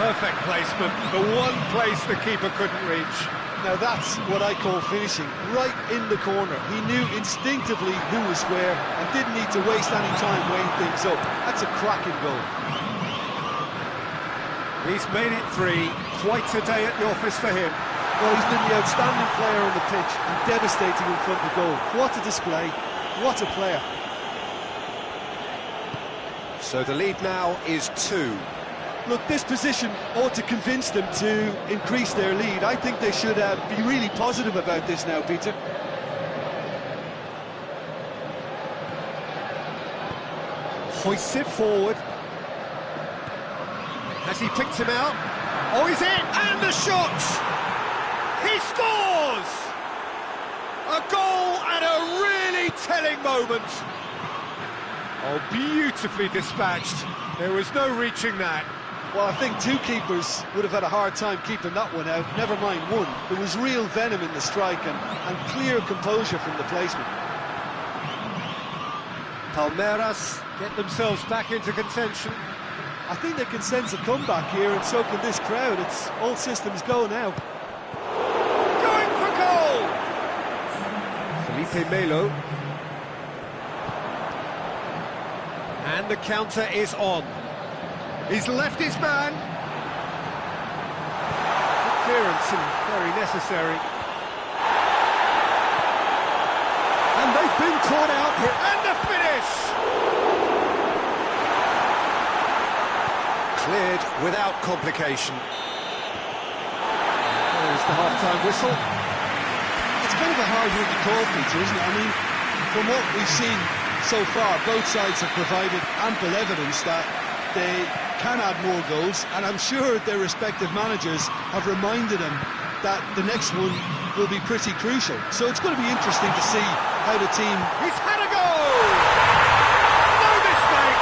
Perfect placement, the one place the keeper couldn't reach. Now that's what I call finishing, right in the corner. He knew instinctively who was where and didn't need to waste any time weighing things up. That's a cracking goal. He's made it 3, quite a day at the office for him. Well, he's been the outstanding player on the pitch and devastating in front of goal. What a display, what a player. So the lead now is 2. Look, this position ought to convince them to increase their lead. I think they should be really positive about this now, Peter. Hoists it forward. Has he picked him out? Oh, he's in! And the shot! He scores! A goal at a really telling moment. Oh, beautifully dispatched. There was no reaching that. Well, I think 2 keepers would have had a hard time keeping that one out, never mind 1. There was real venom in the strike and clear composure from the placement. Palmeiras get themselves back into contention. I think they can sense a comeback here, and so can this crowd. It's all systems go now. Going for goal! Felipe Melo. And the counter is on. He's left his man. Good clearance and very necessary. And they've been caught out here. And the finish! Cleared without complication. There's the half-time whistle. It's kind of a hard one to call, Peter, isn't it? I mean, from what we've seen so far, both sides have provided ample evidence that they can add more goals, and I'm sure their respective managers have reminded them that the next one will be pretty crucial. So it's going to be interesting to see how the team... He's had a goal! No mistake!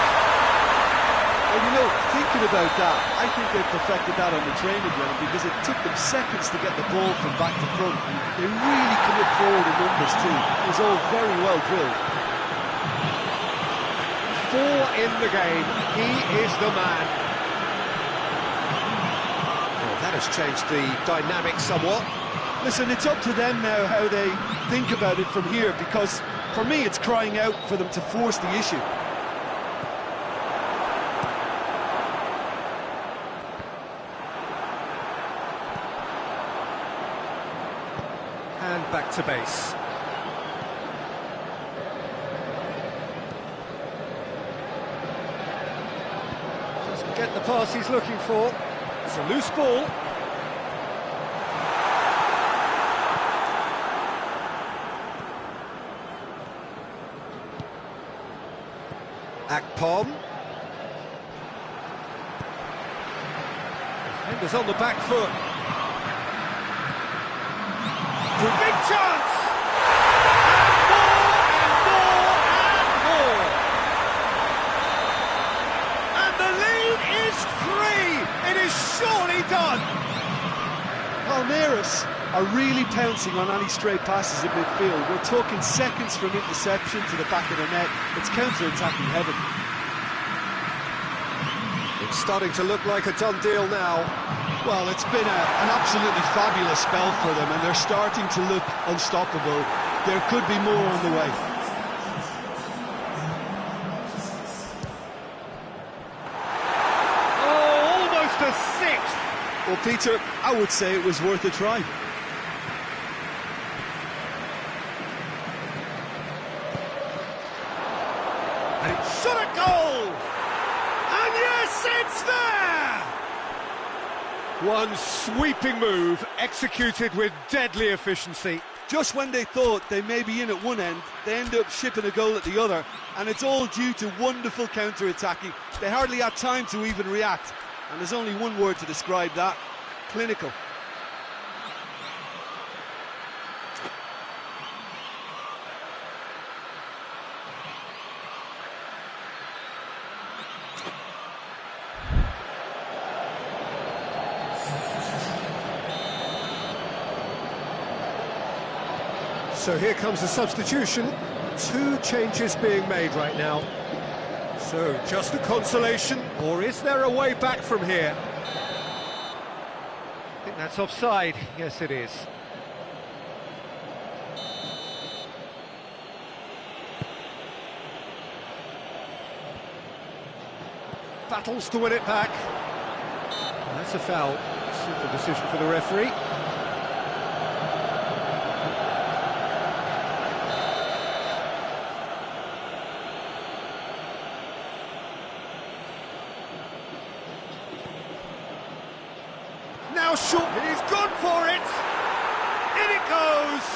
Well, you know, thinking about that, I think they've perfected that on the training ground because it took them seconds to get the ball from back to front, and they really commit forward in numbers too. It was all very well drilled. 4 in the game, he is the man. Well, that has changed the dynamic somewhat. Listen, it's up to them now how they think about it from here, because for me it's crying out for them to force the issue. And back to base. Get the pass he's looking for. It's a loose ball. Akpom. Defenders on the back foot. Big chance! Surely done! Palmeiras are really pouncing on any stray passes in midfield. We're talking seconds from interception to the back of the net. It's counter-attacking heaven. It's starting to look like a done deal now. Well, it's been an absolutely fabulous spell for them, and they're starting to look unstoppable. There could be more on the way. Well, Peter, I would say it was worth a try. And it's shot at goal! And yes, it's there! One sweeping move, executed with deadly efficiency. Just when they thought they may be in at one end, they end up shipping a goal at the other, and it's all due to wonderful counter-attacking. They hardly had time to even react. And there's only one word to describe that: clinical. So here comes the substitution. 2 changes being made right now. So, just a consolation, or is there a way back from here? think that's offside. Yes, it is. Battles to win it back. That's a foul. Simple decision for the referee. Now short, and he's gone for it! In it goes!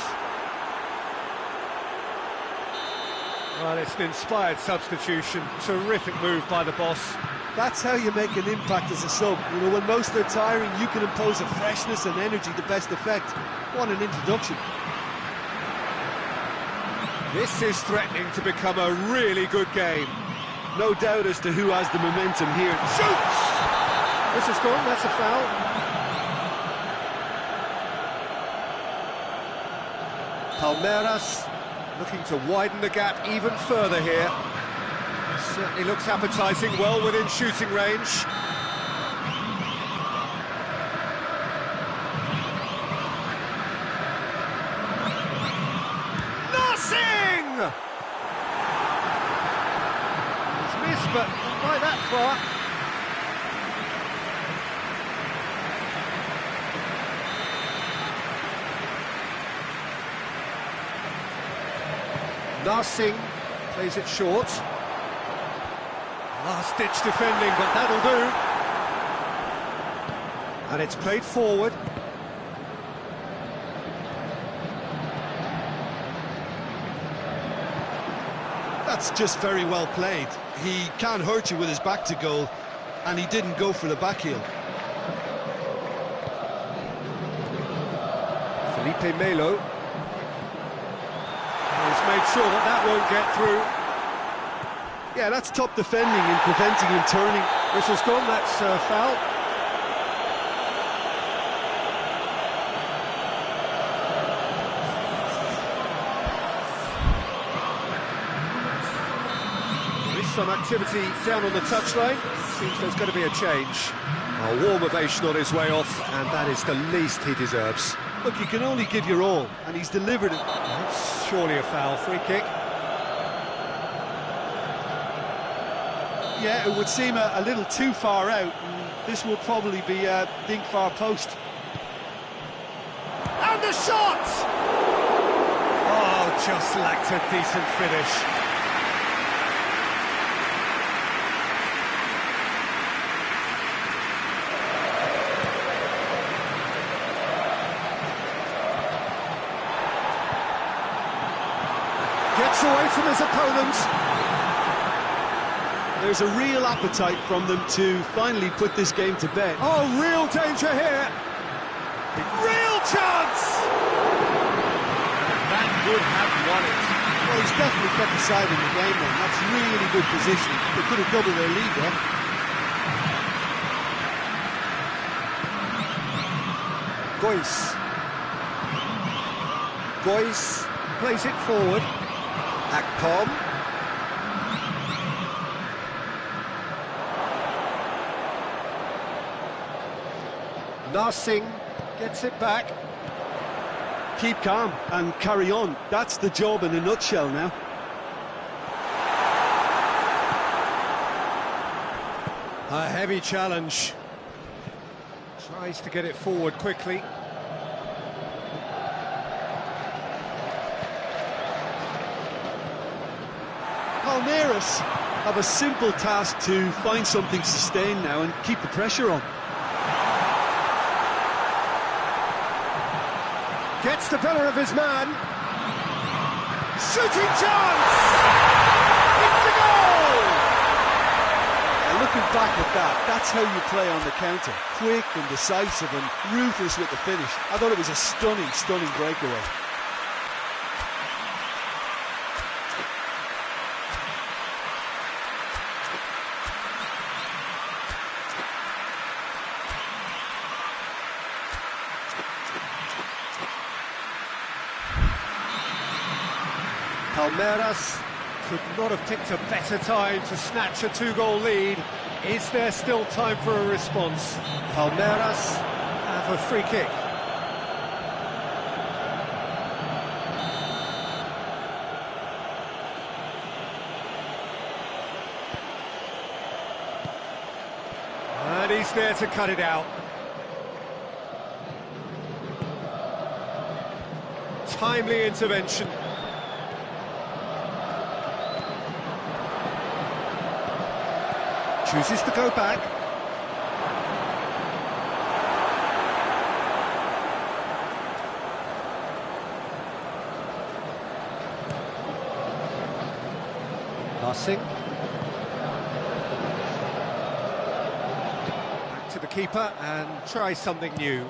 Well, it's an inspired substitution. Terrific move by the boss. That's how you make an impact as a sub. You know, when most are tiring, you can impose a freshness and energy to best effect. What an introduction. This is threatening to become a really good game. No doubt as to who has the momentum here. Shoots! This is gone, that's a foul. Palmeiras looking to widen the gap even further here. Certainly looks appetising, well within shooting range. Nothing! It's missed, but not by that far. Narsingh plays it short. Last-ditch defending, but that'll do. And it's played forward. That's just very well played. He can't hurt you with his back to goal, and he didn't go for the back heel. Felipe Melo. He's made sure that that won't get through. Yeah, that's top defending and preventing him turning. Whistle's gone, that's a foul. There is some activity down on the touchline. Seems there's going to be a change. A warm ovation on his way off, and that is the least he deserves. Look, you can only give your all, and he's delivered it. That's surely a foul. Free kick. Yeah, it would seem a little too far out. This will probably be think far post. And the shot! Oh, just lacked a decent finish. Gets away from his opponent. There's a real appetite from them to finally put this game to bed. Oh, real danger here. Real chance! That would have won it. Well, he's definitely kept the side in the game then. That's really good position. They could have doubled their lead there. Gois plays it forward. Akpom. Narsingh gets it back. Keep calm and carry on. That's the job in a nutshell now. A heavy challenge. Tries to get it forward quickly. Palmeiras have a simple task to find something sustained now and keep the pressure on. Gets the better of his man. Shooting chance! It's a goal! And looking back at that, that's how you play on the counter. Quick and decisive and ruthless with the finish. I thought it was a stunning, stunning breakaway. Palmeiras could not have picked a better time to snatch a two-goal lead. Is there still time for a response? Palmeiras have a free kick. And he's there to cut it out. Timely intervention. Chooses to go back. Passing. Back to the keeper and try something new.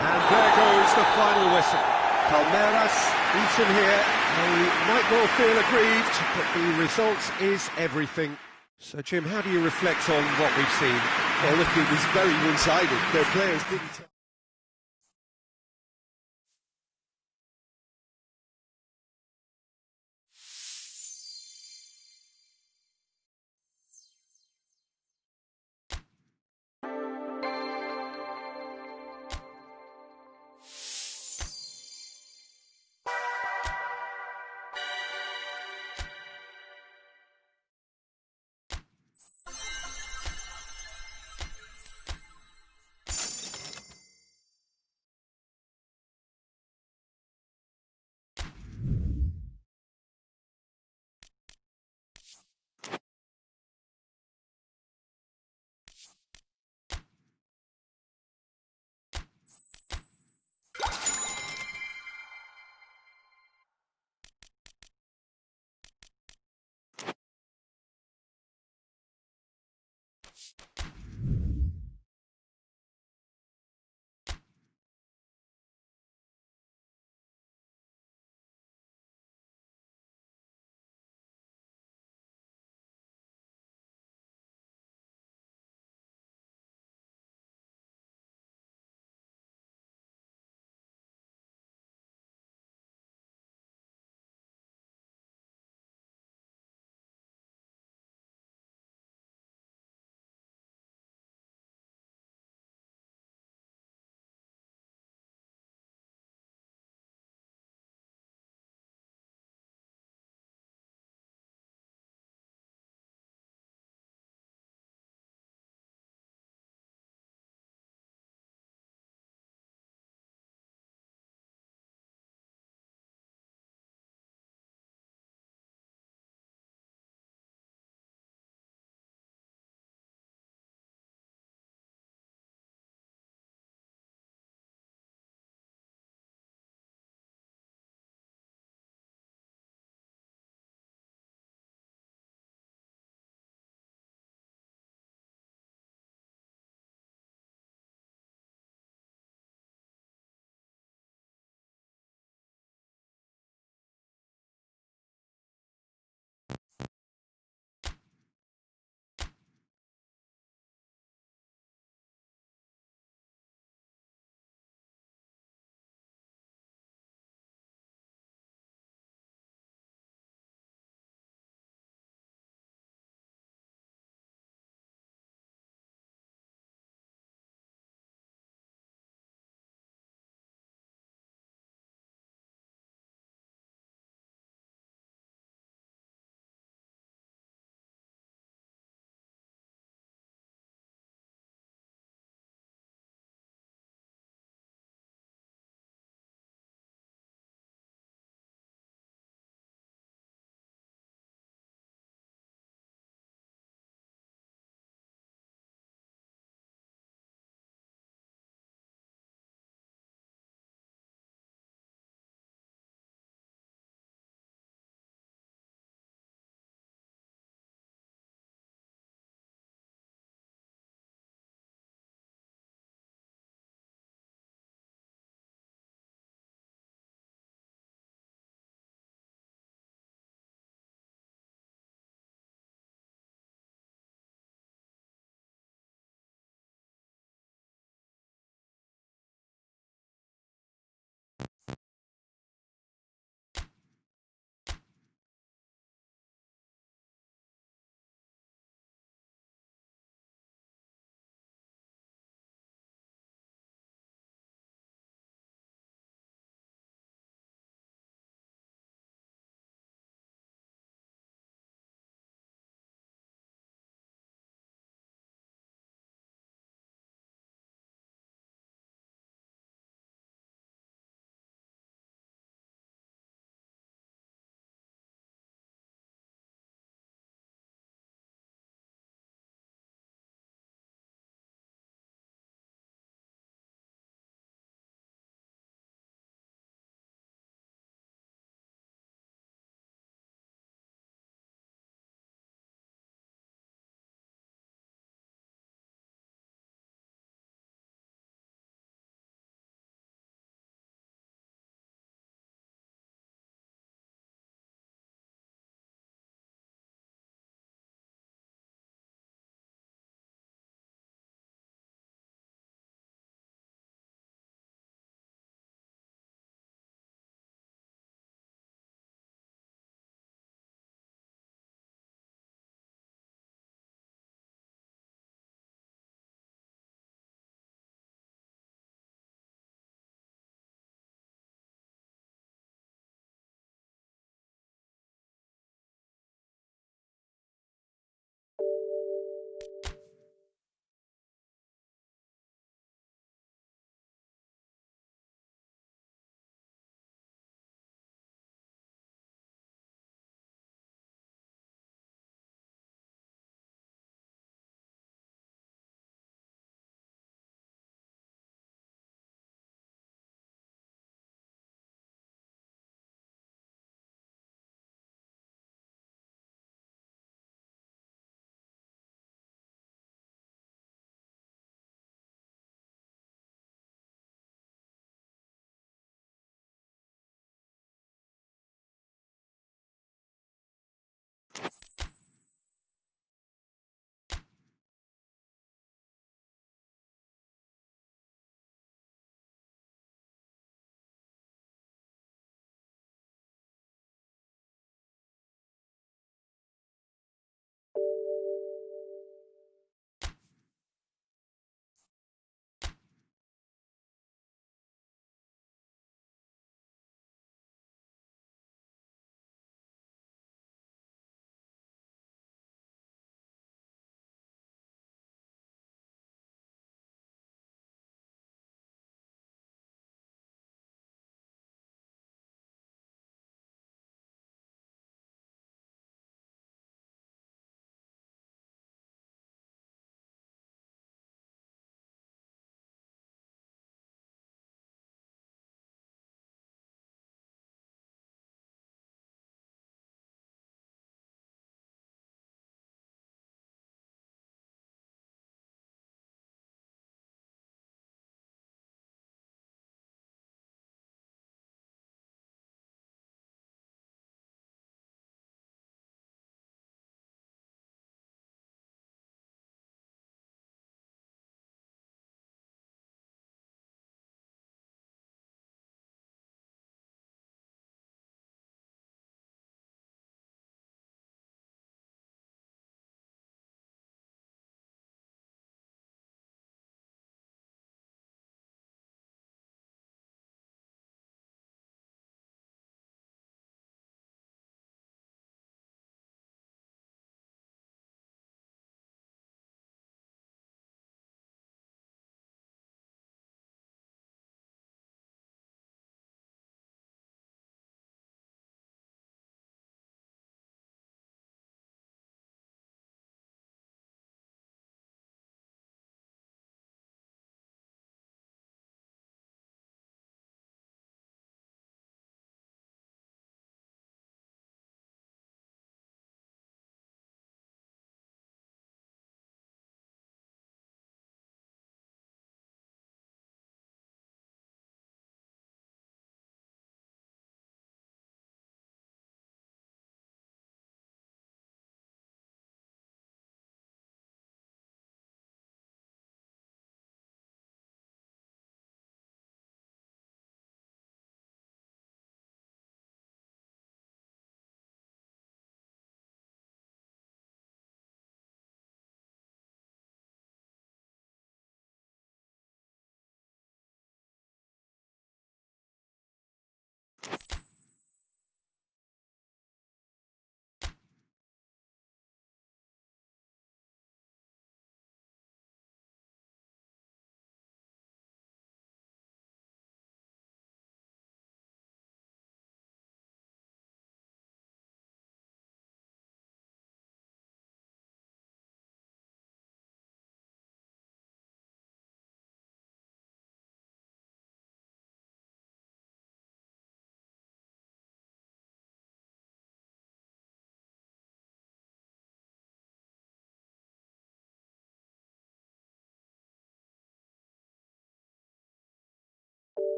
And there goes the final whistle. Palmeiras beaten here. They might well feel aggrieved, but the result is everything. So, Jim, how do you reflect on what we've seen? Well, look, it was very one-sided. Their players didn't...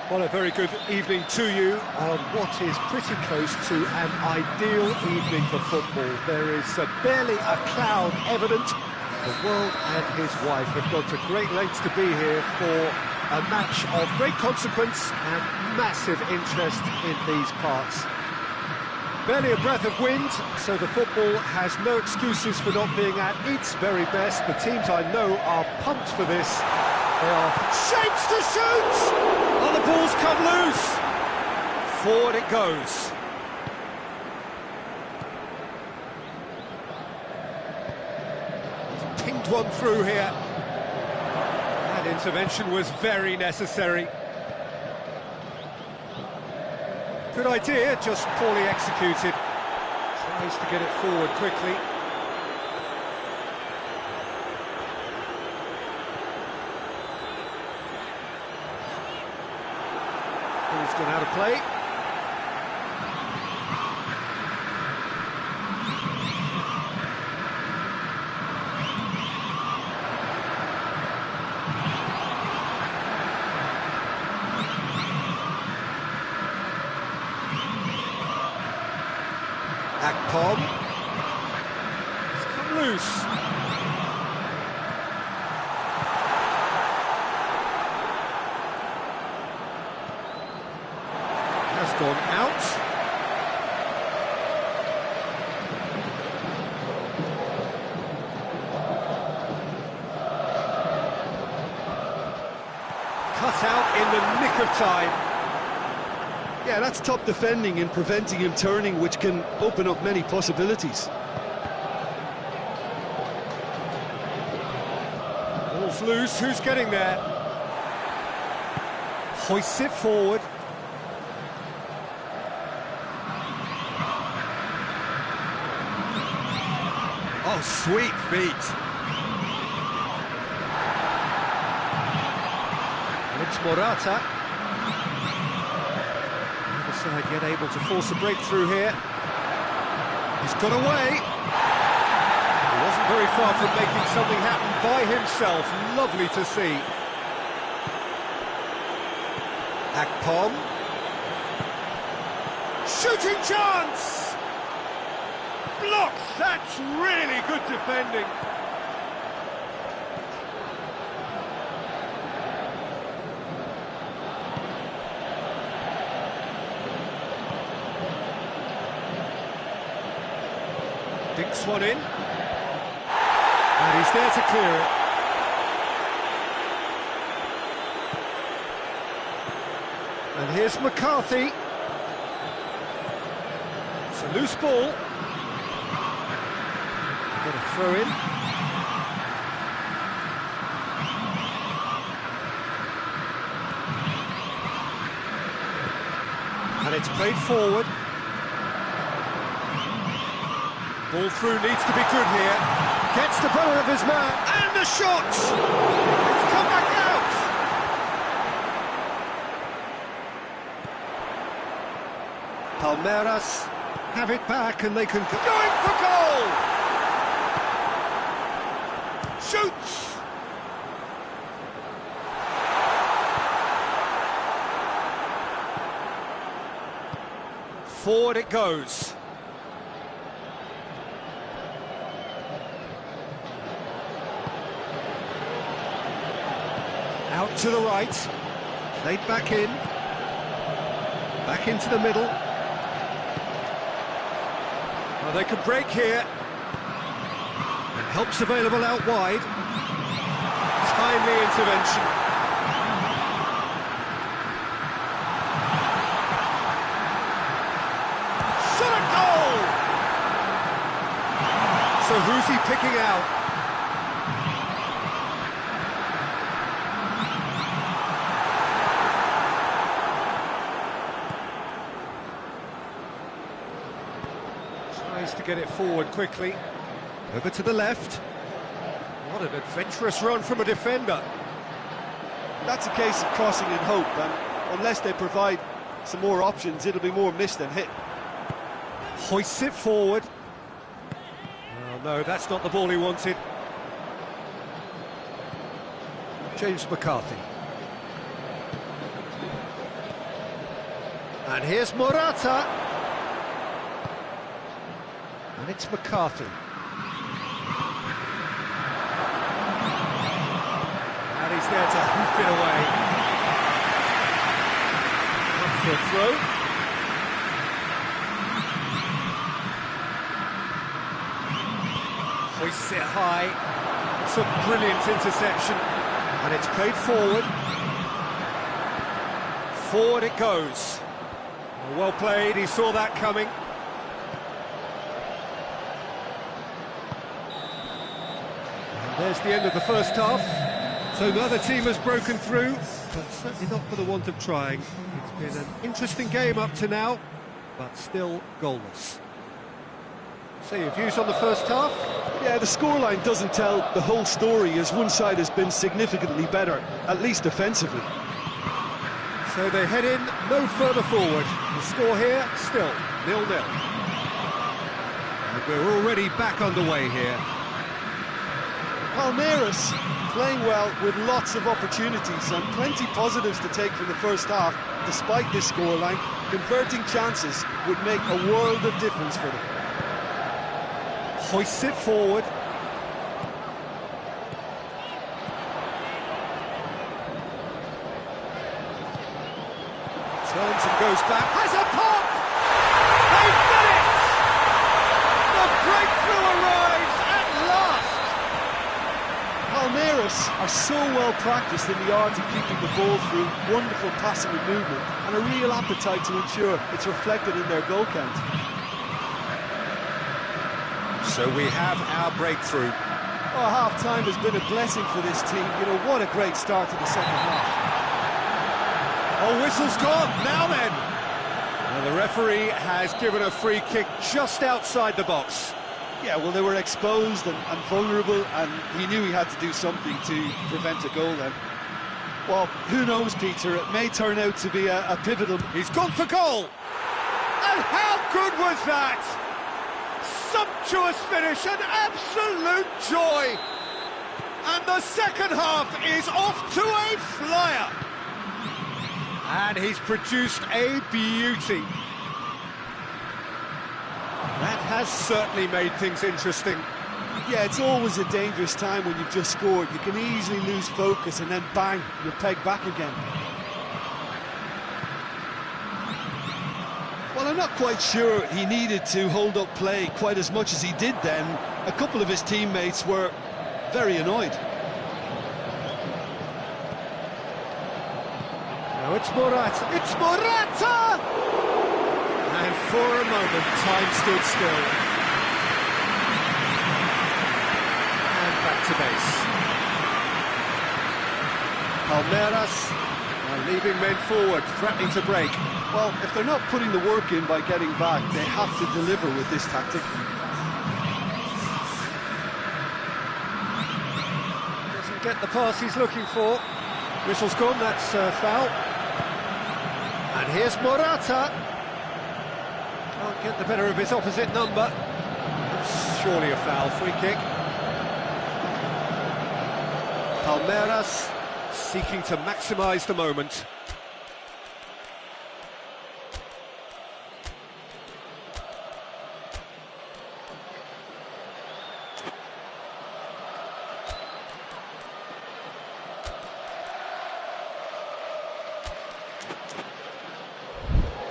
Well, a very good evening to you on what is pretty close to an ideal evening for football. There is barely a cloud evident. The world and his wife have gone to great lengths to be here for a match of great consequence and massive interest in these parts. Barely a breath of wind, so the football has no excuses for not being at its very best. The teams I know are pumped for this. They are shapes to shoot! Oh, the ball's come loose! Forward it goes. He's pinged one through here. That intervention was very necessary. Good idea, just poorly executed. Tries to get it forward quickly. Ball's gone out of play. Akpom. It's come loose. Has gone out. Cut out in the nick of time. Yeah, that's top defending and preventing him turning, which can open up many possibilities. Ball's loose, who's getting there? Hoists it forward. Oh, sweet feet. And it's Morata. Side yet able to force a breakthrough here. He's got away. He wasn't very far from making something happen by himself. Lovely to see. Akpom. Shooting chance! Blocked! That's really good defending. Dinks one in, and he's there to clear it. And here's McCarthy. It's a loose ball. Got a throw in. And it's played forward. Ball through needs to be good here. Gets the better of his man, and the shot! It's come back out! Palmeiras have it back, and they can going for goal! Shoots! Forward it goes. Out to the right, played back in, back into the middle. Well, they could break here. And help's available out wide. Timely intervention. Shot a goal! So who's he picking out? To get it forward quickly. Over to the left. What an adventurous run from a defender. That's a case of crossing in hope, and unless they provide some more options, it'll be more missed than hit. Hoists it forward. Oh no, that's not the ball he wanted. James McCarthy. And here's Morata. And it's McCarthy. And he's there to hoof it away. Up for a throw. Hoists it high. It's a brilliant interception. And it's played forward. Forward it goes. Well played, he saw that coming. And there's the end of the first half. So neither team has broken through, but certainly not for the want of trying. It's been an interesting game up to now, but still goalless. So your views on the first half? Yeah, the scoreline doesn't tell the whole story, as one side has been significantly better, at least offensively. So they head in no further forward. The score here, still 0-0. And we're already back underway here. Palmeiras playing well with lots of opportunities and plenty positives to take from the first half. Despite this scoreline, converting chances would make a world of difference for them. Hoists it forward. Turns and goes back, has a pop! They've done it! The breakthrough arrives at last! Palmeiras are so well practiced in the art of keeping the ball through, wonderful passing and movement, and a real appetite to ensure it's reflected in their goal count. So we have our breakthrough. Oh, half-time has been a blessing for this team. You know, what a great start to the second half. Oh, whistle's gone, now then! Well, the referee has given a free kick just outside the box. Yeah, well, they were exposed and vulnerable, and he knew he had to do something to prevent a goal then. Well, who knows, Peter, it may turn out to be a pivotal... He's gone for goal! And how good was that? Sumptuous finish, an absolute joy! And the second half is off to a flyer! And he's produced a beauty. That has certainly made things interesting. Yeah, it's always a dangerous time when you've just scored. You can easily lose focus and then bang, you're pegged back again. Well, I'm not quite sure he needed to hold up play quite as much as he did then. A couple of his teammates were very annoyed. Now it's Morata, it's Morata! And for a moment, time stood still. And back to base. Palmeiras are leaving men forward, threatening to break. Well, if they're not putting the work in by getting back, they have to deliver with this tactic. Doesn't get the pass he's looking for. Whistle's gone, that's foul. And here's Morata. Can't get the better of his opposite number. It's surely a foul, free kick. Palmeiras seeking to maximise the moment.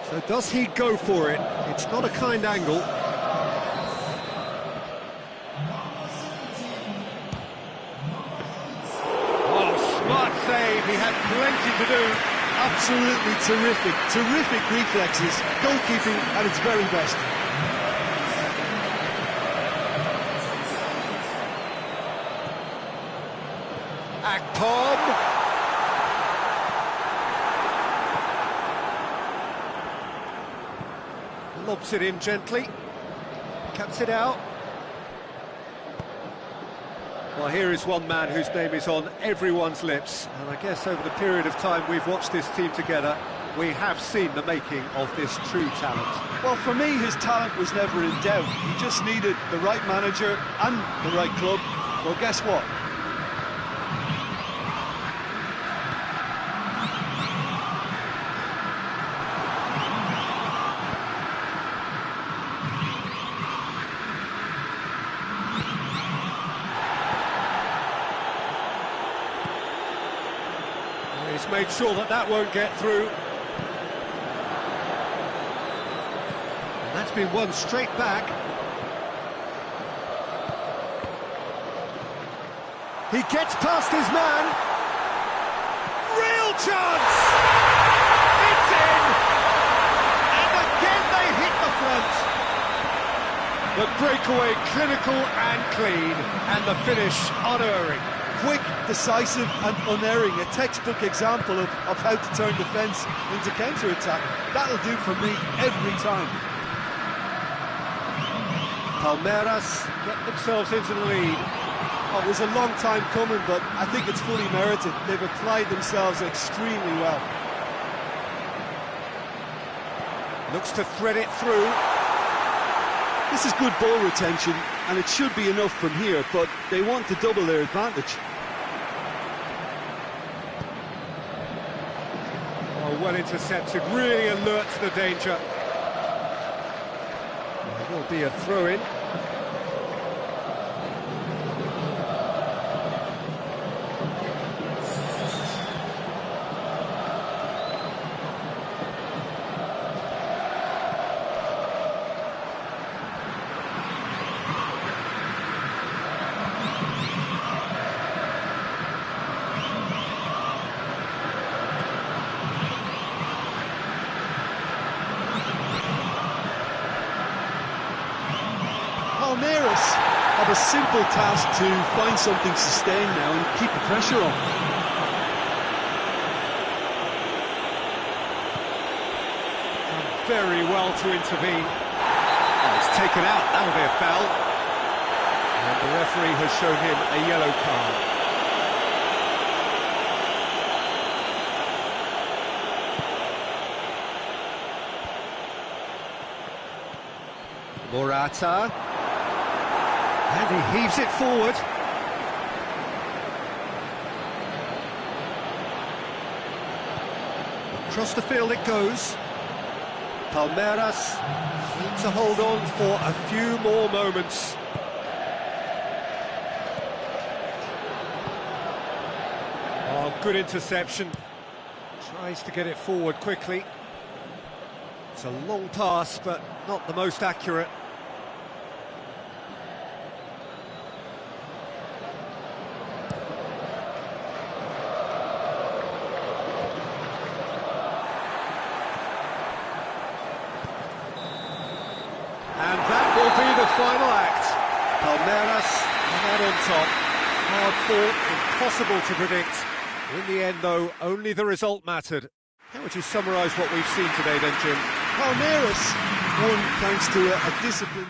So does he go for it? It's not a kind angle. Oh, smart save, he had plenty to do. Absolutely terrific reflexes, goalkeeping at its very best. Akpom. Lobs it in gently, cuts it out. Well, here is one man whose name is on everyone's lips, and I guess over the period of time we've watched this team together, we have seen the making of this true talent. Well, for me, his talent was never in doubt. He just needed the right manager and the right club. Well, guess what? He's made sure that that won't get through. And that's been won straight back. He gets past his man. Real chance! It's in! And again they hit the front. The breakaway clinical and clean, and the finish unerring. Quick, decisive and unerring, a textbook example of how to turn defence into counter-attack. That'll do for me every time. Palmeiras get themselves into the lead. Oh, it was a long time coming, but I think it's fully merited. They've applied themselves extremely well. Looks to thread it through. This is good ball retention, and it should be enough from here, but they want to double their advantage. Oh, well intercepted, really alert to the danger. There will be a throw-in. Palmeiras have a simple task to find something sustained now and keep the pressure on. Done very well to intervene. Oh, it's taken out, that'll be a foul. And the referee has shown him a yellow card. Morata. And he heaves it forward. Across the field it goes. Palmeiras need to hold on for a few more moments. Oh, good interception. Tries to get it forward quickly. It's a long pass, but not the most accurate. And that will be the final act. Palmeiras come out on top. Hard fought, impossible to predict. In the end, though, only the result mattered. How would you summarise what we've seen today then, Jim? Palmeiras won thanks to a disciplined...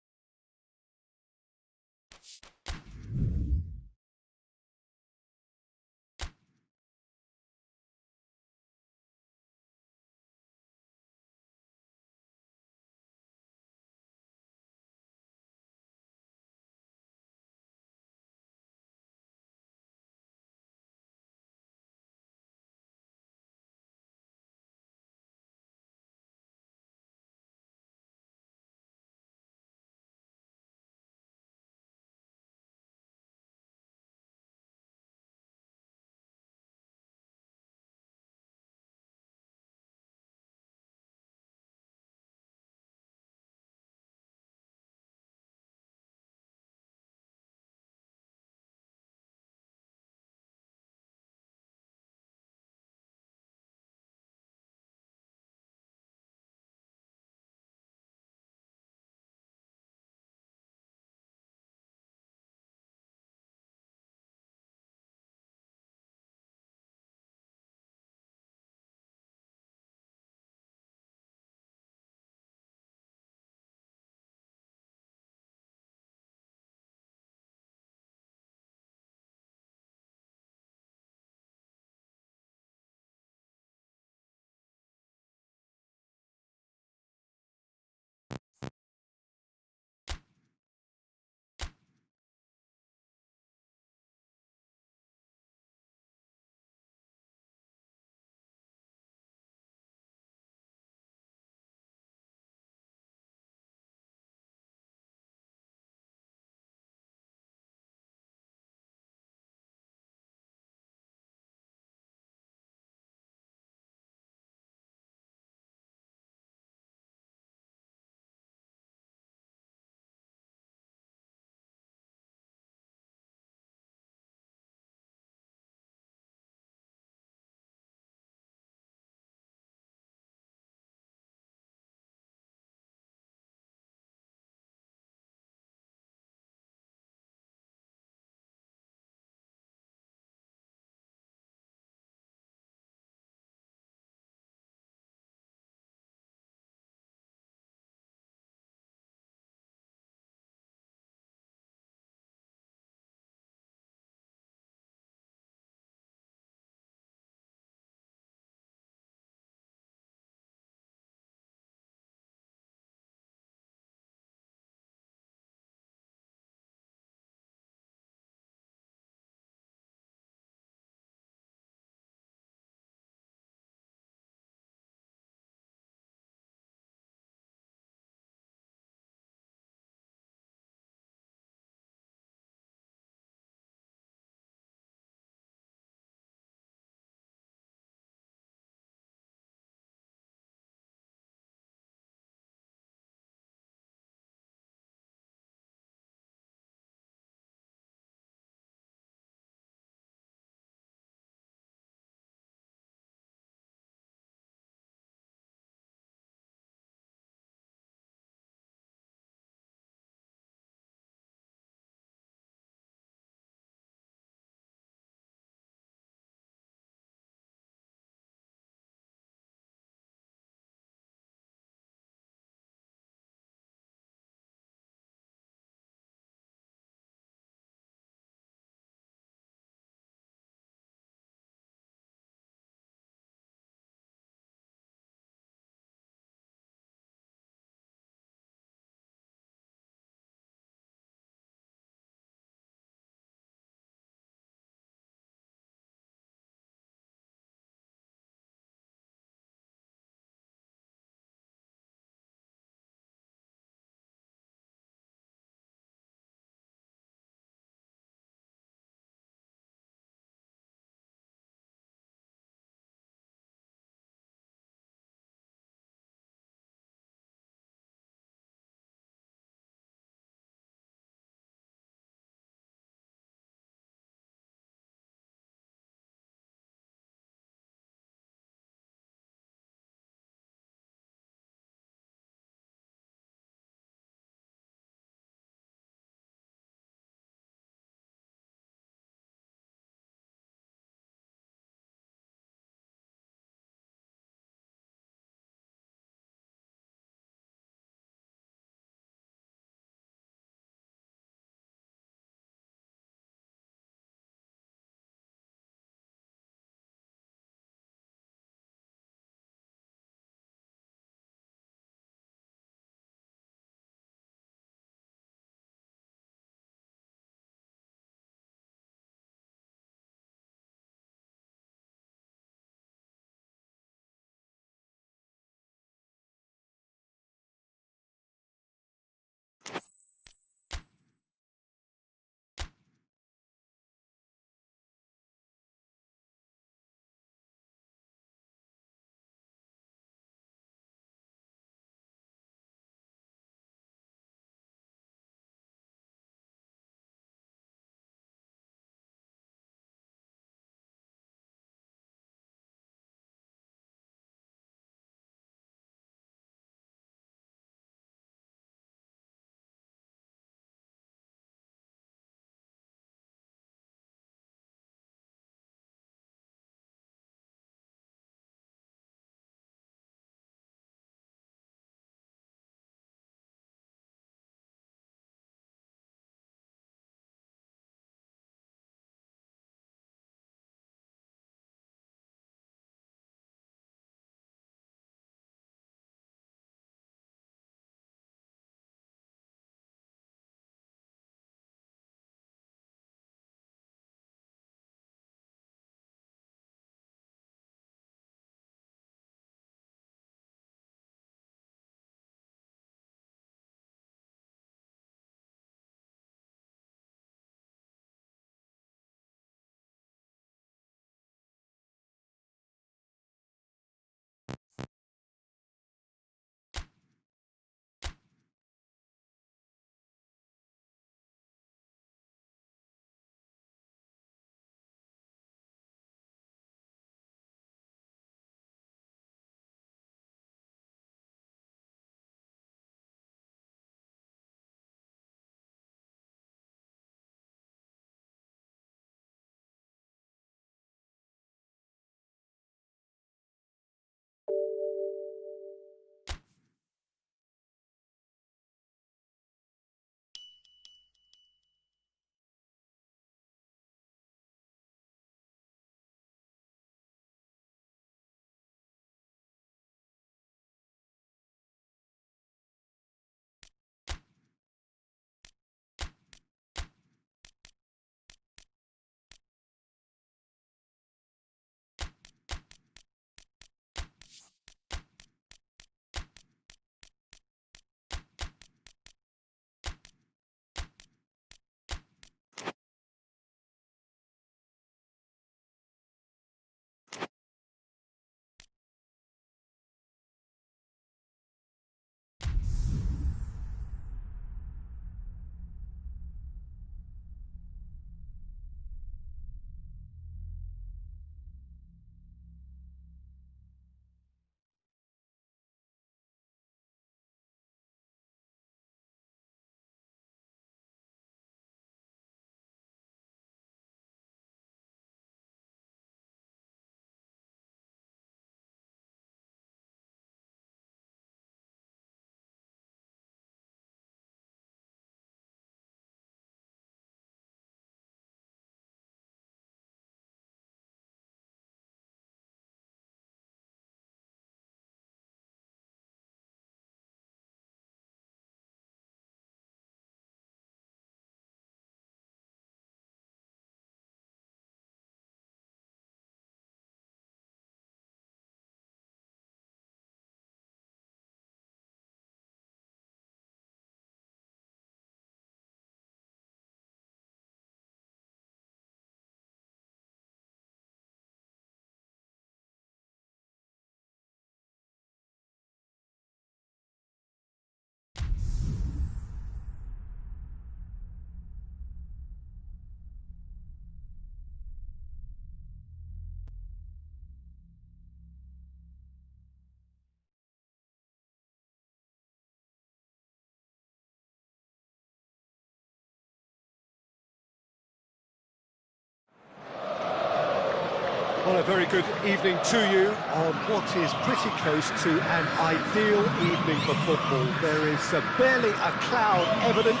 a very good evening to you on what is pretty close to an ideal evening for football. There is barely a cloud evident.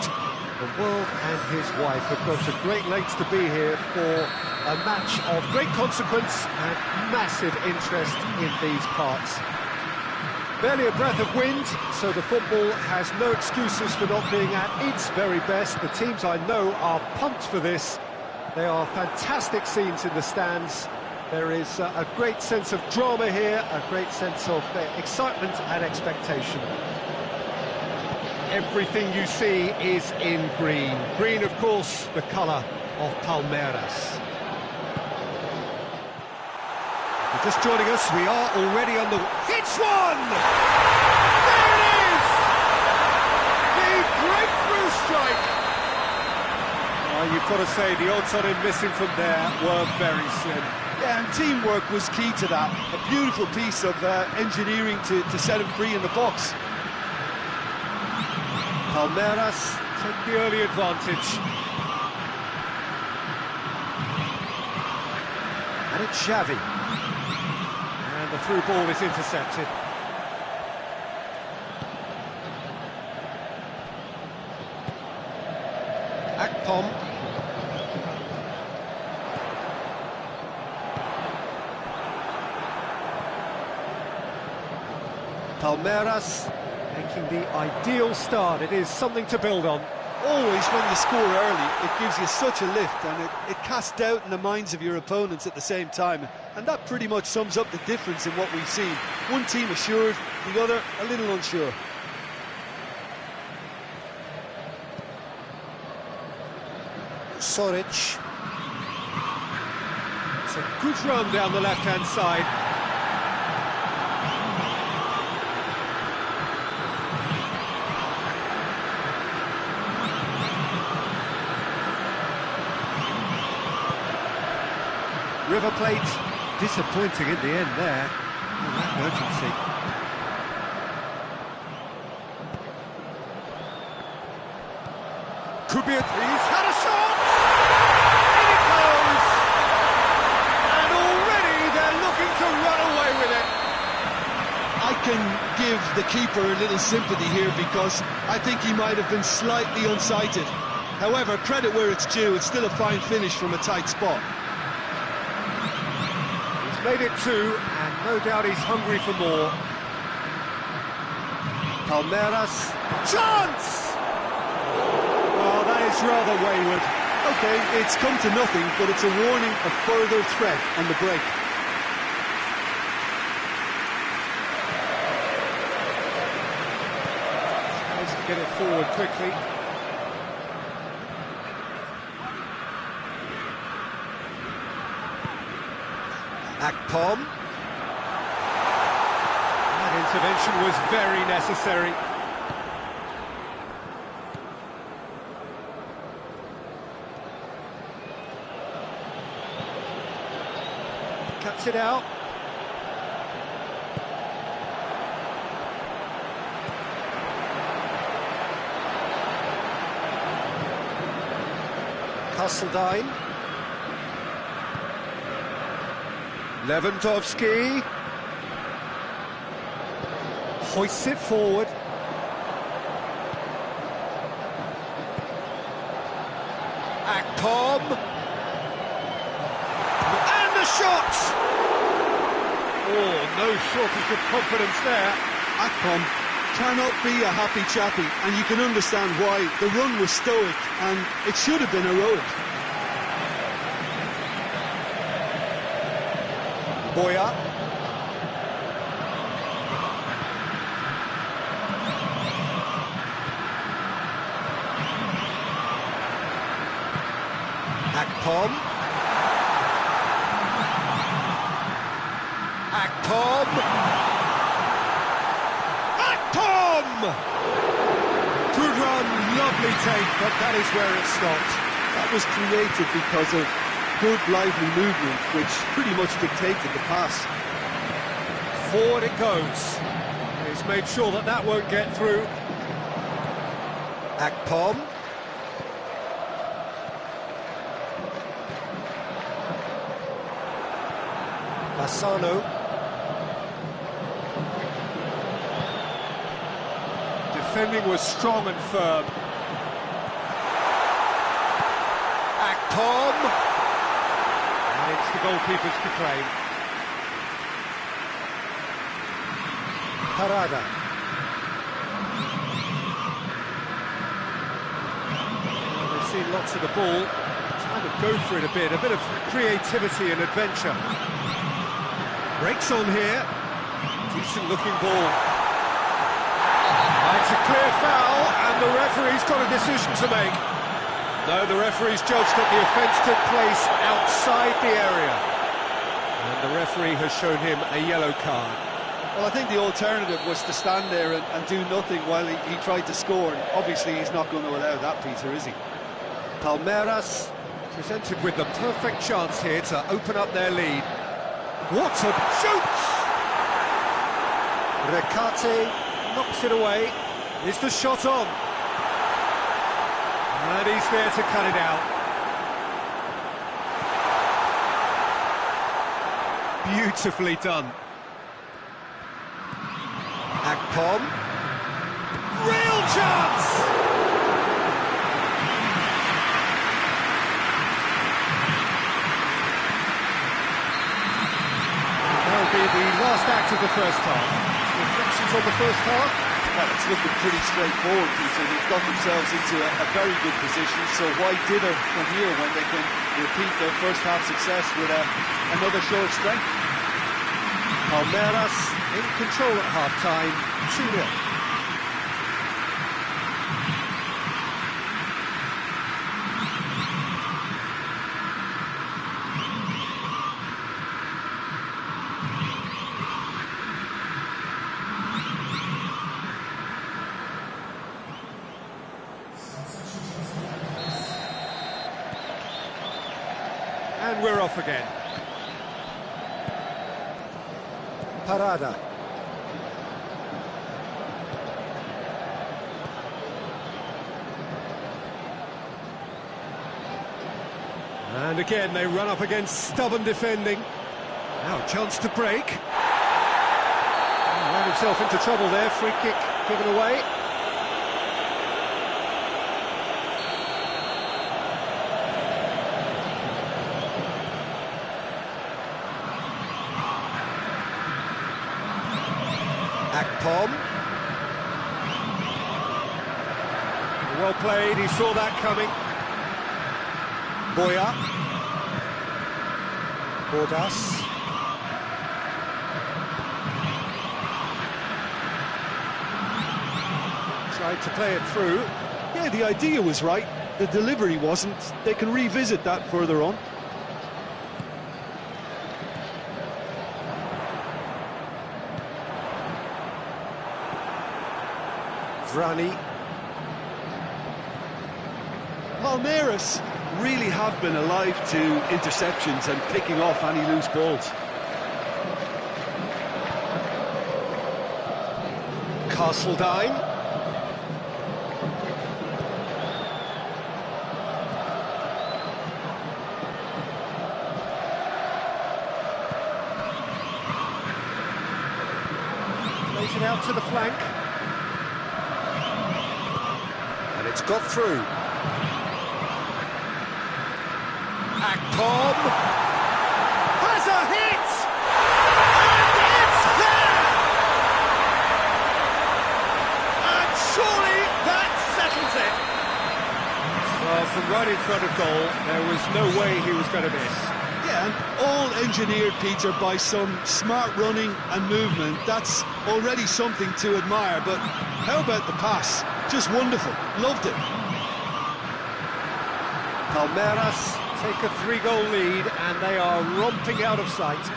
The world and his wife have gone to great lengths to be here for a match of great consequence and massive interest in these parts. Barely a breath of wind, so the football has no excuses for not being at its very best. The teams I know are pumped for this. They are fantastic scenes in the stands. There is a great sense of drama here, a great sense of excitement and expectation. Everything you see is in green. Green, of course, the colour of Palmeiras. If you're just joining us, we are already on the... Hits one! There it is! The breakthrough strike! You've got to say, the odds on him missing from there were very slim. Yeah, and teamwork was key to that. A beautiful piece of engineering to set him free in the box. Palmeiras took the early advantage. And it's Xavi. And the through ball is intercepted. Akpom. Palmeiras making the ideal start. It is something to build on. Always when you score early, it gives you such a lift, and it casts doubt in the minds of your opponents at the same time. And that pretty much sums up the difference in what we've seen. One team assured, the other a little unsure. Soric. It's a good run down the left-hand side. River Plate disappointing in the end there. That urgency. Could be a... He's had a shot! In it goes! And already they're looking to run away with it. I can give the keeper a little sympathy here because I think he might have been slightly unsighted. However, credit where it's due, it's still a fine finish from a tight spot. Made it two, and no doubt he's hungry for more. Palmeiras, chance! Oh, that is rather wayward. Okay, it's come to nothing, but it's a warning of further threat on the break. Tries to get it forward quickly. Akpom. That intervention was very necessary. Cuts it out. Castledine. Lewandowski hoists it forward. Akpom. And the shot! Oh, no shortage of confidence there. Akpom cannot be a happy chappy, and you can understand why. The run was stoic, and it should have been heroic. Boya. Akpom. Akpom. Akpom! Good run, lovely take, but that is where it stopped. That was created because of good lively movement, which pretty much dictated the pass. Forward it goes. He's made sure that that won't get through. Akpom. Bassano. Defending was strong and firm. Akpom. And it's the goalkeepers to claim. Parada. Well, they've seen lots of the ball. Trying to go for it a bit of creativity and adventure. Breaks on here. Decent looking ball. It's a clear foul, and the referee's got a decision to make. No, the referee's judged that the offence took place outside the area. And the referee has shown him a yellow card. Well, I think the alternative was to stand there and do nothing while he tried to score. And obviously, he's not going to allow that, Peter, is he? Palmeiras presented with the perfect chance here to open up their lead. What a shoot! Recate knocks it away. Is the shot on? And he's there to cut it out. Beautifully done. Akpom. Real chance! That'll be the last act of the first half. Reflections on the first half? Well, it's looking pretty straightforward, Peter. They've got themselves into a very good position, so why dither from here when they can repeat their first half success with another show of strength? Palmeiras in control at half-time, 2-0. And we're off again. Parada. And again they run up against stubborn defending. Now chance to break. Ran himself into trouble there, free kick given away. Akpom. Well played, he saw that coming. Boya. Bordas. Tried to play it through. Yeah, the idea was right. The delivery wasn't. They can revisit that further on. Vrani. Palmeiras really have been alive to interceptions and picking off any loose balls. Castledine. Plays it out to the flank. And it's got through. Akpom has a hit! And it's there! And surely that settles it! Well, from right in front of goal, there was no way he was going to miss. Yeah, and all engineered, Peter, by some smart running and movement. That's already something to admire, but how about the pass? Just wonderful. Loved it. Palmeiras take a 3-goal lead and they are romping out of sight.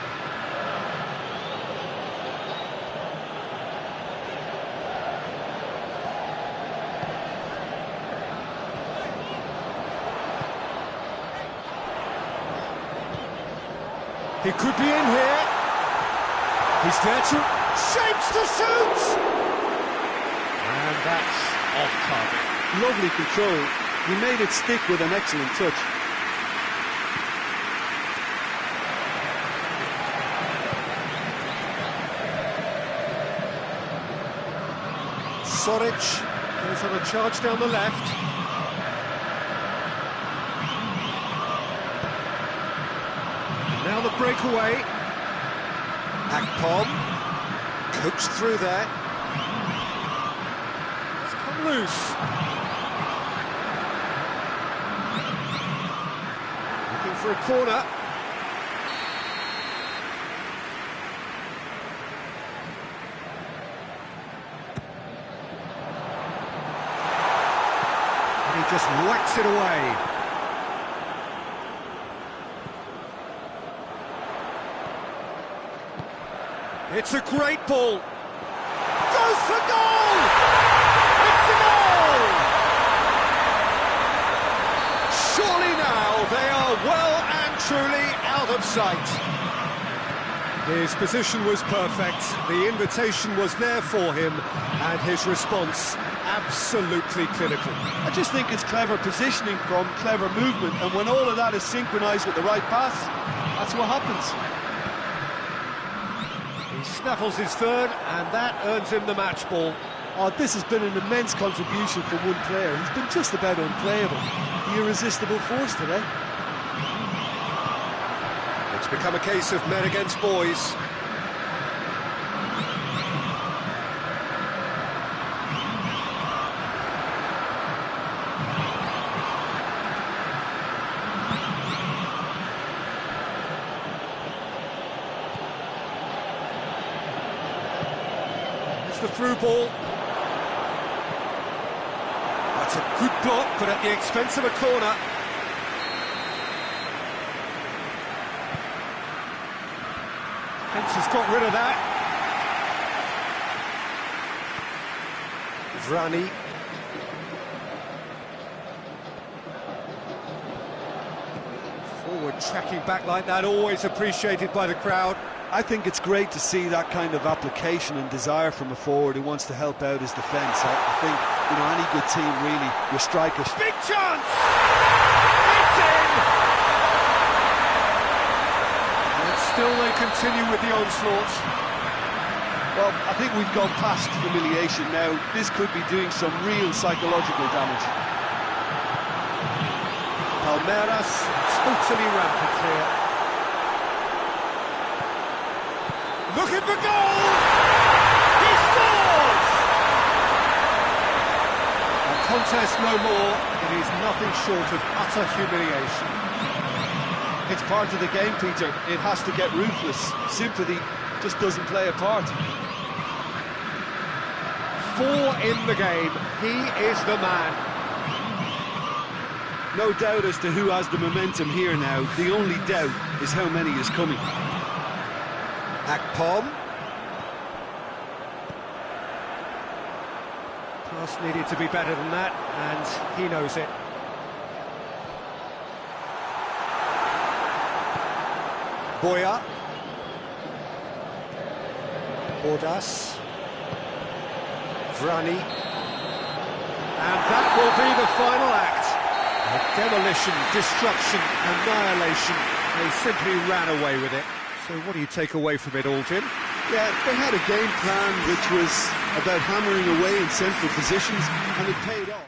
He could be in here. He's there to... shapes to shoot! And that's off target. Lovely control. He made it stick with an excellent touch. Soric goes on a charge down the left. And now the breakaway. Akpom coached through there. It's come loose. Looking for a corner. And he just whacks it away. It's a great ball. Goes for goal! It's a goal! Surely now they are well and truly out of sight. His position was perfect, the invitation was there for him, and his response absolutely clinical. I just think it's clever positioning from clever movement, and when all of that is synchronised with the right pass, that's what happens. He snaffles his third, and that earns him the match ball. Oh, this has been an immense contribution from one player. He's been just about unplayable. The irresistible force today. It's become a case of men against boys. The through ball. That's a good block, but at the expense of a corner. Fence has got rid of that. Vrani. Forward tracking back like that, always appreciated by the crowd. I think it's great to see that kind of application and desire from a forward who wants to help out his defence. I think, you know, any good team really, your strikers. Big chance! It's in! And still they continue with the onslaught. Well, I think we've gone past humiliation now. This could be doing some real psychological damage. Palmeiras totally rampant here. Looking for goal! He scores! A contest no more. It is nothing short of utter humiliation. It's part of the game, Peter. It has to get ruthless. Sympathy just doesn't play a part. 4 in the game. He is the man. No doubt as to who has the momentum here now. The only doubt is how many is coming. Akpom. Pass needed to be better than that, and he knows it. Boya. Bordas. Vrani. And that will be the final act. Demolition, destruction, annihilation. They simply ran away with it. So what do you take away from it all, Jim? Yeah, they had a game plan which was about hammering away in central positions, and it paid off.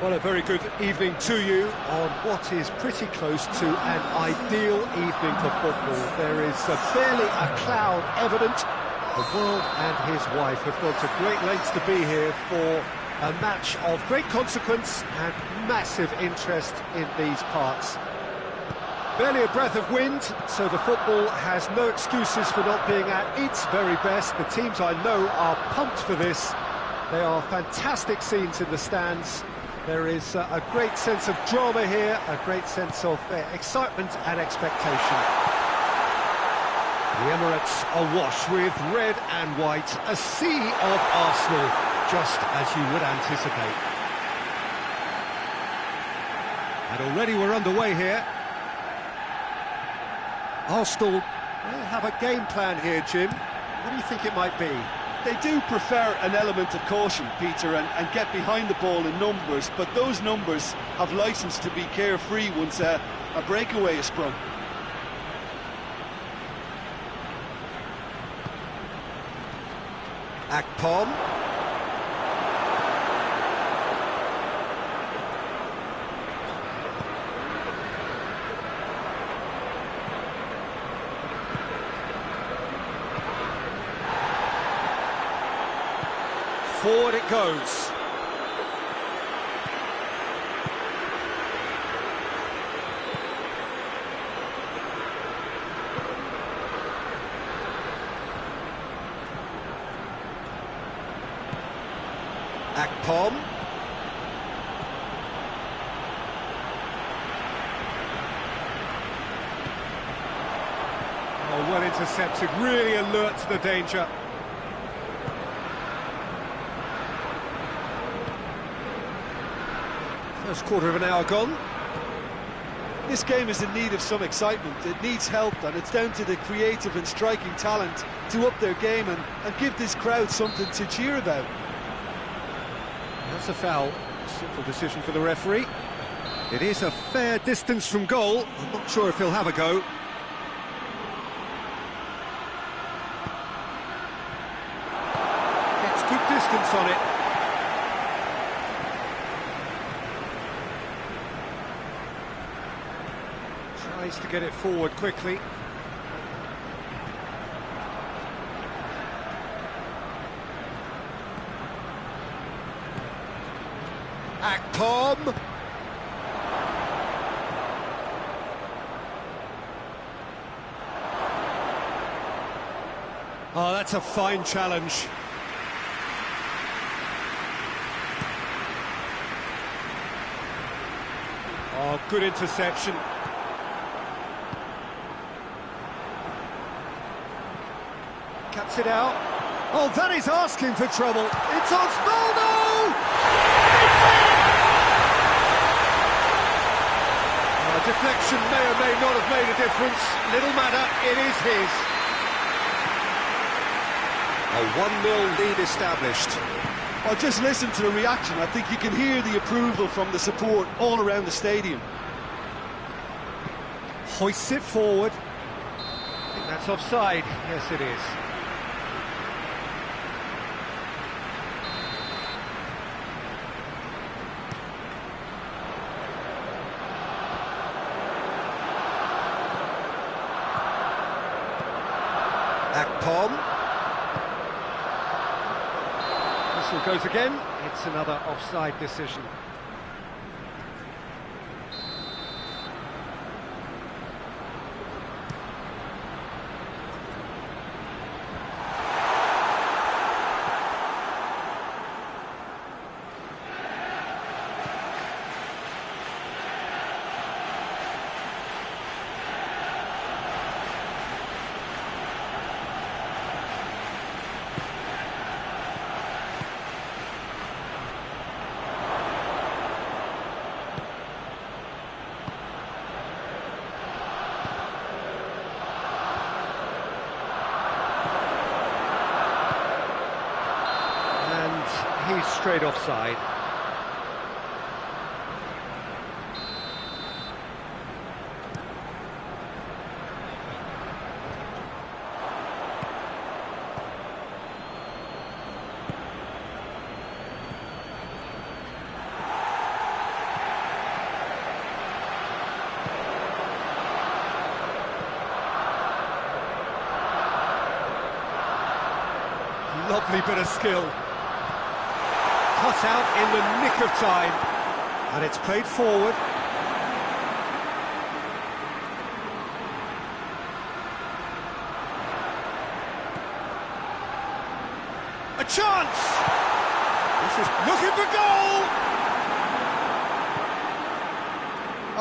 Well, a very good evening to you on what is pretty close to an ideal evening for football. There is barely a cloud evident. The world and his wife have gone to great lengths to be here for a match of great consequence and massive interest in these parts. Barely a breath of wind, so the football has no excuses for not being at its very best. The teams I know are pumped for this. They are fantastic scenes in the stands. There is a great sense of drama here, a great sense of excitement and expectation. The Emirates awash with red and white, a sea of Arsenal, just as you would anticipate. And already we're underway here. Arsenal will have a game plan here, Jim. What do you think it might be? They do prefer an element of caution, Peter, and get behind the ball in numbers, but those numbers have licence to be carefree once a breakaway is sprung. Akpom. Forward it goes. Akpom. Oh, well intercepted, really alert to the danger. First quarter of an hour gone. This game is in need of some excitement. It needs help, and it's down to the creative and striking talent to up their game and give this crowd something to cheer about. That's a foul. Simple decision for the referee. It is a fair distance from goal. I'm not sure if he'll have a go. It's good distance on it. Tries to get it forward quickly. Akpom. Oh, that's a fine challenge. Oh, good interception. Cuts it out. Oh, that is asking for trouble. It's Osvaldo! It's in! Deflection may or may not have made a difference. Little matter, it is his. A 1-0 lead established. Well, just listen to the reaction. I think you can hear the approval from the support all around the stadium. Hoists it forward. I think that's offside. Yes, it is. Akpom. Whistle goes again. It's another offside decision. He's straight offside. lovely bit of skill. Cut out in the nick of time. And it's played forward. A chance! This is looking for goal!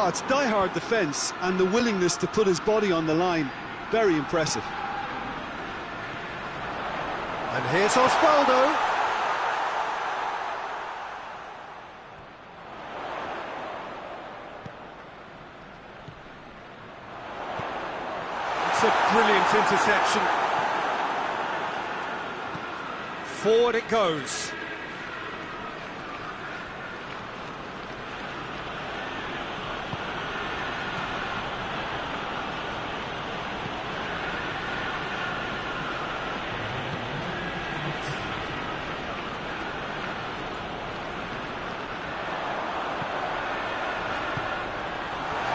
Oh, it's die-hard defence and the willingness to put his body on the line. Very impressive. And here's Osvaldo. It's a brilliant interception. Forward it goes.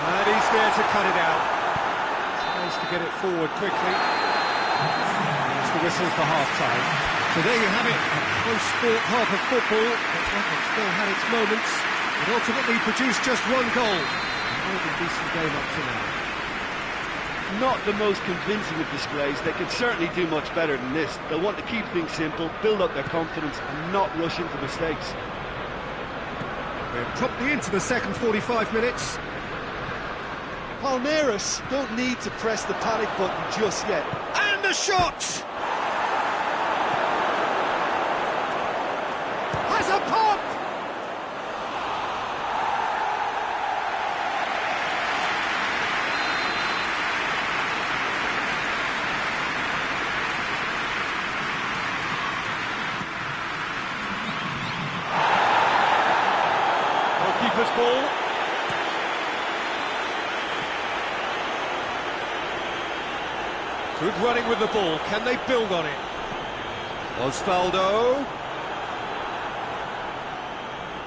And he's there to cut it out. Tries to get it forward quickly. There's the whistle for half-time. So there you have it, a close-fought half of football, but one that still had its moments. It ultimately produced just one goal. A decent game up to now. Not the most convincing of displays. They can certainly do much better than this. They'll want to keep things simple, build up their confidence and not rush into mistakes. We're promptly into the second 45 minutes. Palmeiras don't need to press the panic button just yet. And a shot! Has a pop! Goalkeeper's ball. Good running with the ball. Can they build on it? Osvaldo.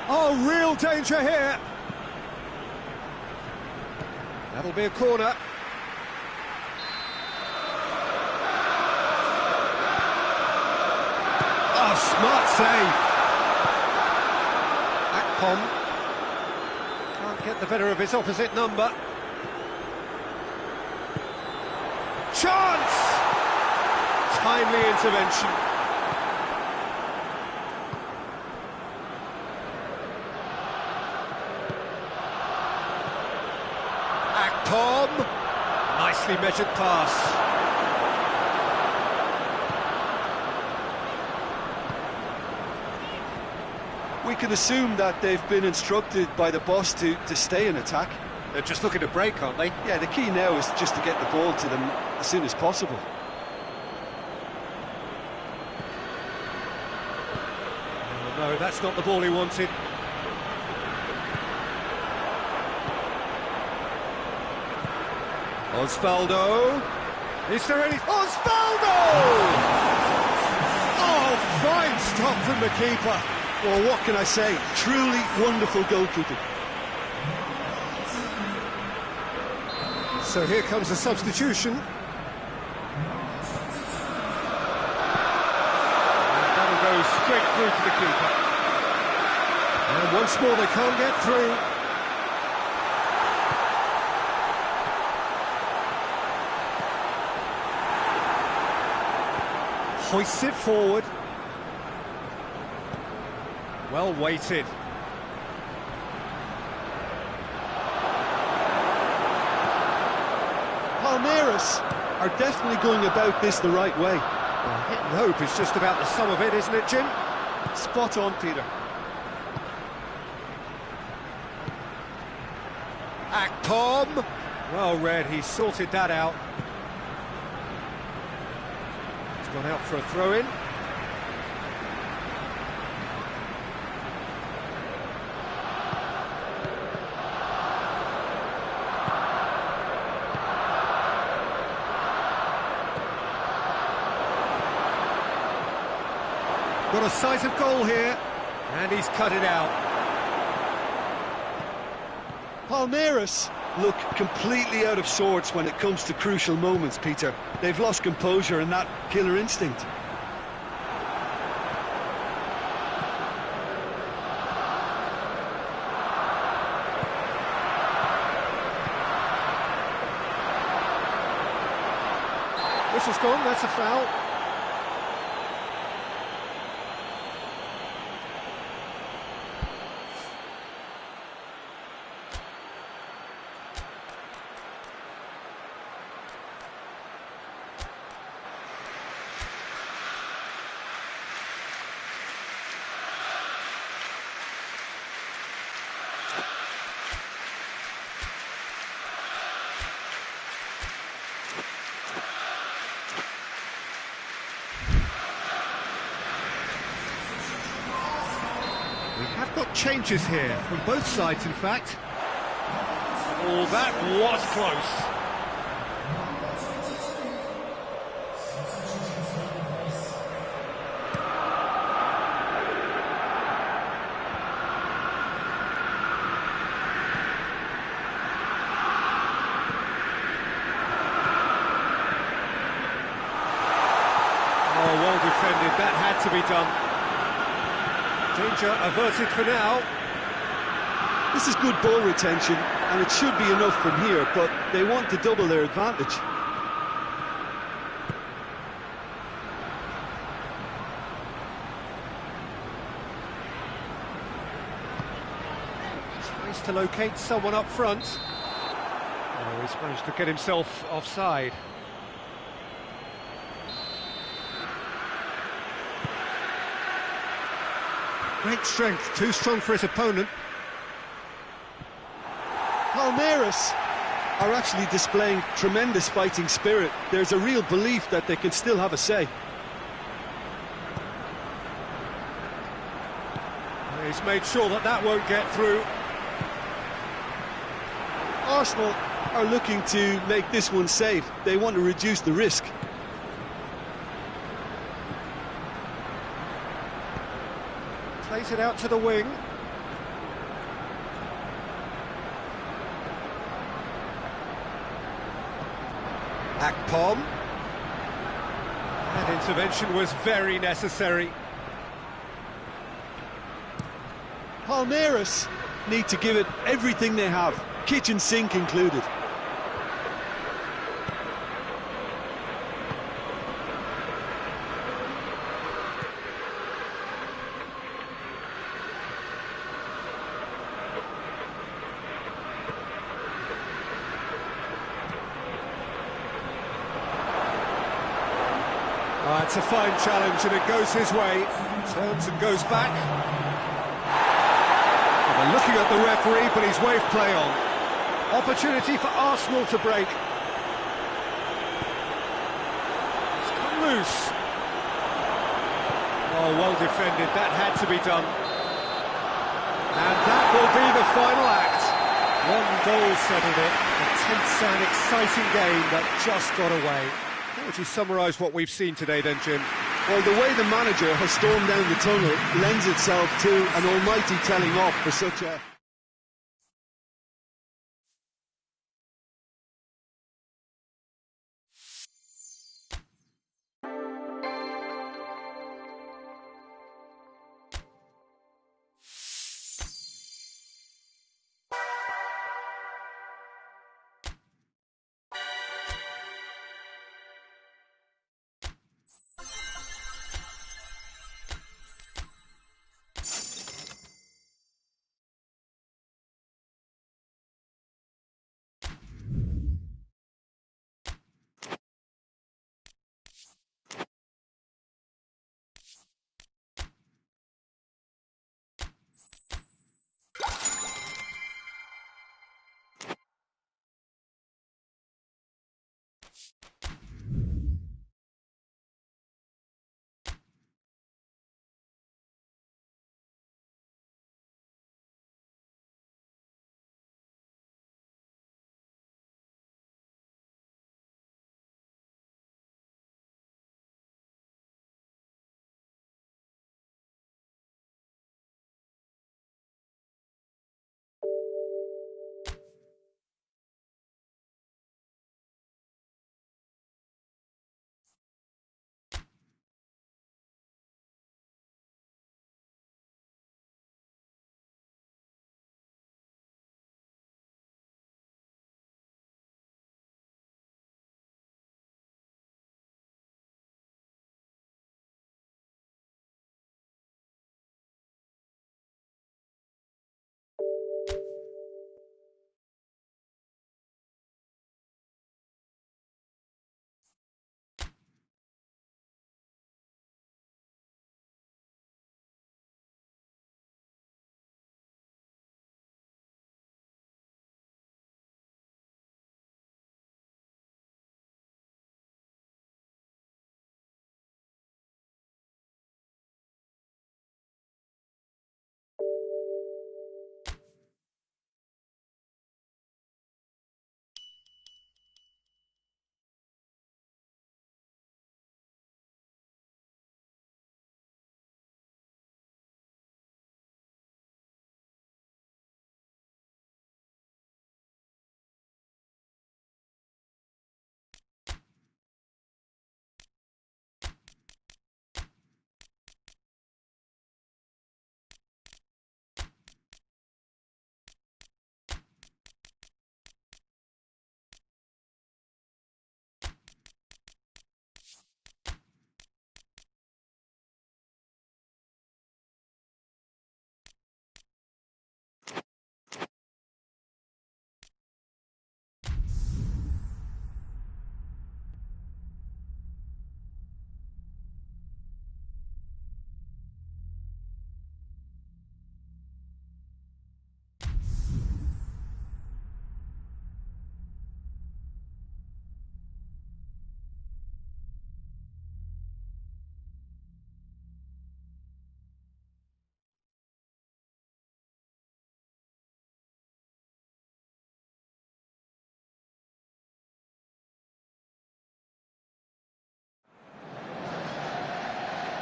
Oh, real danger here. That'll be a corner. Oh, smart save. Akpom can't get the better of his opposite number. Chance! Timely intervention. Akpom. Nicely measured pass. We can assume that they've been instructed by the boss to stay in attack. They're just looking to break, aren't they? Yeah, the key now is just to get the ball to them as soon as possible. Oh, no, that's not the ball he wanted. Osvaldo. Is there any... Osvaldo! Oh, fine stop from the keeper. Well, what can I say? Truly wonderful goalkeeping. So here comes the substitution. And that'll go straight through to the keeper. And once more they can't get through. Hoists it forward. Well weighted. Palmeiras are definitely going about this the right way. Well, hit and hope is just about the sum of it, isn't it, Jim? Spot on, Peter. Akpom. Well read, he sorted that out. It's gone out for a throw-in. Got a sight of goal here, and he's cut it out. Palmeiras look completely out of sorts when it comes to crucial moments, Peter. They've lost composure and that killer instinct. Whistle's gone, that's a foul. We have got changes here, from both sides in fact. Oh, that was close. Oh, well defended, that had to be done. Danger averted for now. This is good ball retention, and it should be enough from here, but they want to double their advantage. Tries to locate someone up front. Oh, he's managed to get himself offside. Great strength, too strong for his opponent. Palmeiras are actually displaying tremendous fighting spirit. There's a real belief that they can still have a say. He's made sure that that won't get through. Arsenal are looking to make this one safe. They want to reduce the risk. Plays it out to the wing. Akpom. That intervention was very necessary. Palmeiras need to give it everything they have, kitchen sink included. It's a fine challenge and it goes his way. Turns and goes back. Well, they're looking at the referee, but he's waved play on. Opportunity for Arsenal to break. It's come loose. Oh, well defended. That had to be done. And that will be the final act. One goal settled it. A tense and exciting game that just got away. How would you summarise what we've seen today then, Jim? Well, the way the manager has stormed down the tunnel lends itself to an almighty telling off for such a...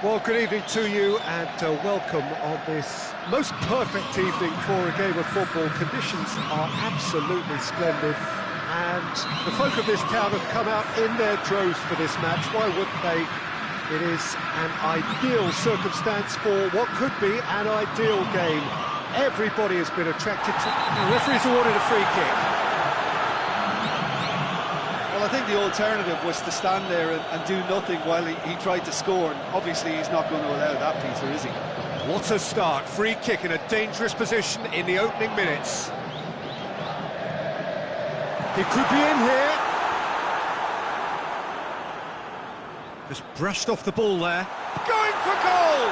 Well, good evening to you and welcome on this most perfect evening for a game of football. Conditions are absolutely splendid and the folk of this town have come out in their droves for this match. Why wouldn't they? It is an ideal circumstance for what could be an ideal game. Everybody has been attracted to... The referee's awarded a free kick. Well, I think the alternative was to stand there and do nothing while he tried to score. And obviously, he's not going to allow that, Peter, is he? What a start. Free kick in a dangerous position in the opening minutes. He could be in here. Just brushed off the ball there. Going for goal!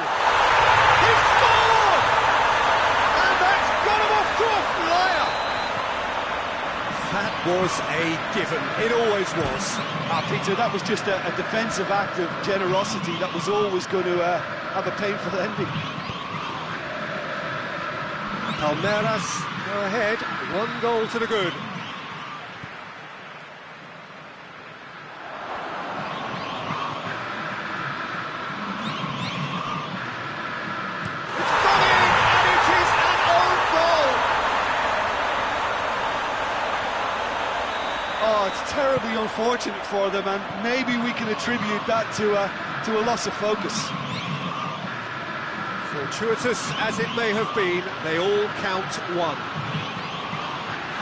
He scored! And that's got him off to a flyer! That was a given. It always was. Peter, that was just a defensive act of generosity that was always going to have a painful ending. Palmeiras go ahead, 1 goal to the good. It's gone in, and it is an own goal. Oh, it's terribly unfortunate for them, and maybe we can attribute that to a loss of focus. Fortuitous as it may have been, they all count one.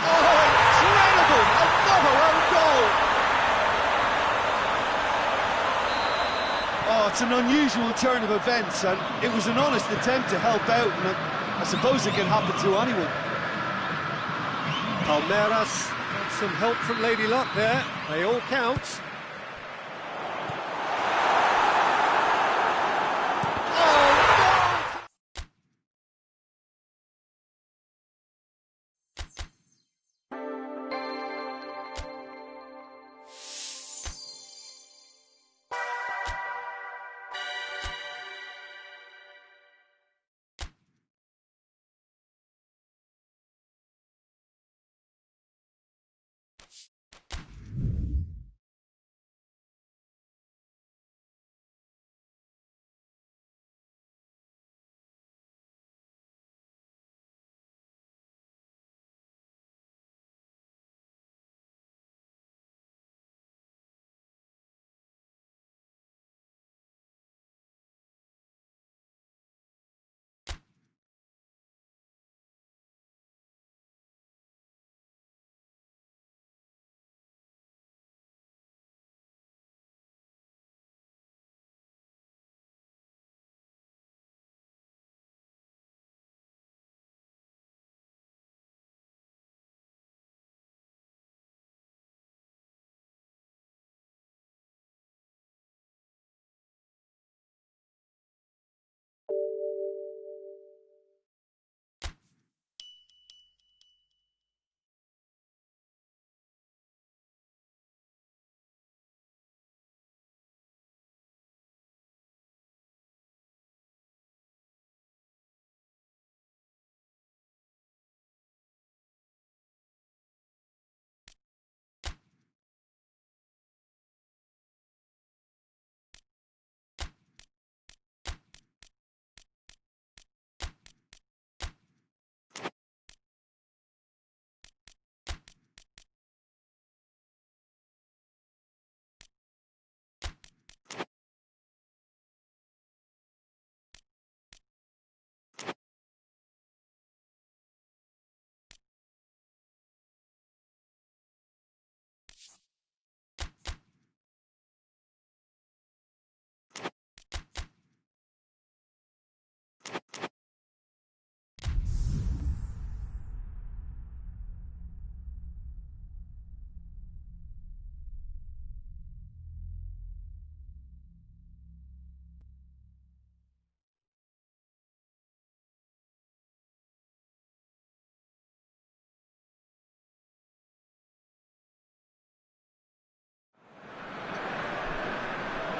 Oh, incredible! Another own goal! Oh, it's an unusual turn of events, and it was an honest attempt to help out, and I suppose it can happen to anyone. Palmeiras got some help from Lady Luck there. They all count.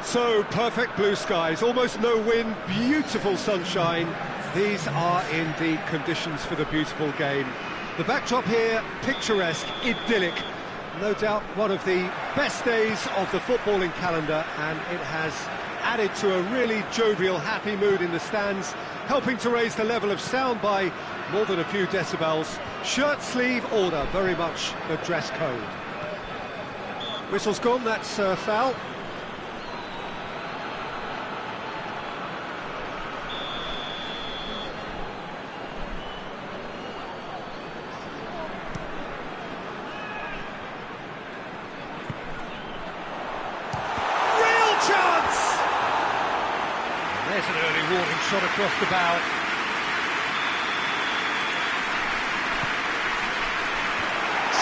So, perfect blue skies, almost no wind, beautiful sunshine. These are indeed conditions for the beautiful game. The backdrop here, picturesque, idyllic. No doubt one of the best days of the footballing calendar, and it has added to a really jovial, happy mood in the stands, helping to raise the level of sound by more than a few decibels. Shirt sleeve order, very much the dress code. Whistle's gone, that's foul. There's an early warning shot across the bow.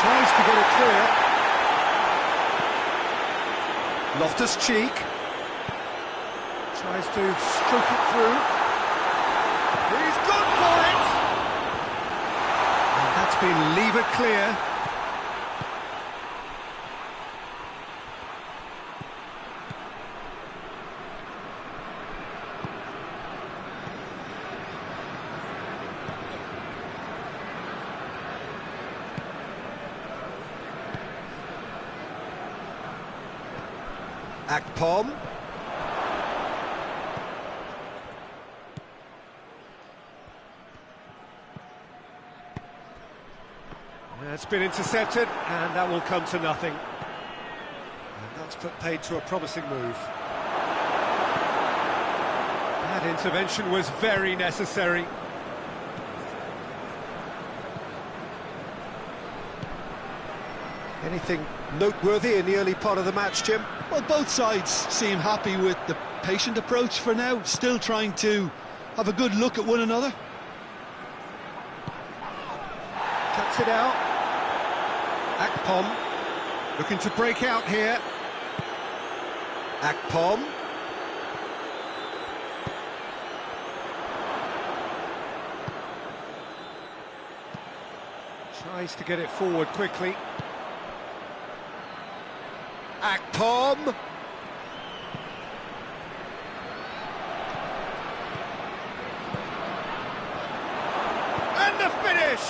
Tries to get it clear. Loftus-Cheek. Tries to stroke it through. He's gone for it! And that's been levered clear. Akpom. It's been intercepted, and that will come to nothing. And that's put paid to a promising move. That intervention was very necessary. Anything noteworthy in the early part of the match, Jim? Well, both sides seem happy with the patient approach for now, still trying to have a good look at one another. Cuts it out. Akpom looking to break out here. Akpom. Tries to get it forward quickly. Akpom. And the finish!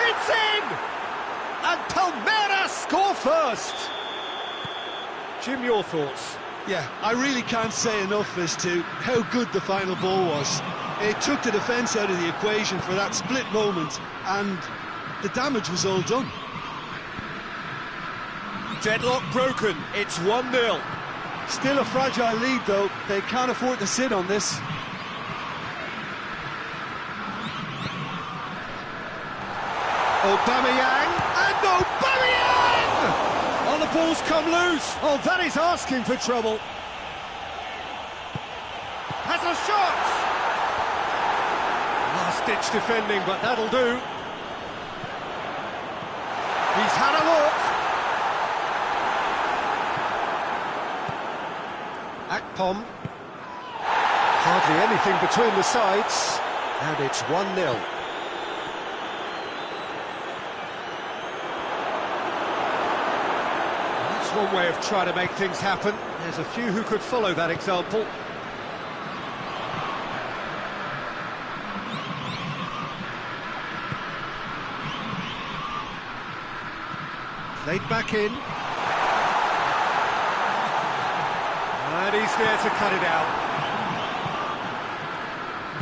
It's in! And Palmeiras score first! Jim, your thoughts? Yeah, I really can't say enough as to how good the final ball was. It took the defence out of the equation for that split moment, and the damage was all done. Deadlock broken, it's 1-0. Still a fragile lead though, they can't afford to sit on this. Aubameyang, and Aubameyang! Oh, the ball's come loose. Oh, that is asking for trouble. Has a shot! Last-ditch defending, but that'll do. He's had a look. Akpom. Hardly anything between the sides, and it's 1-0. That's one way of trying to make things happen. There's a few who could follow that example. Played back in. And he's there to cut it out.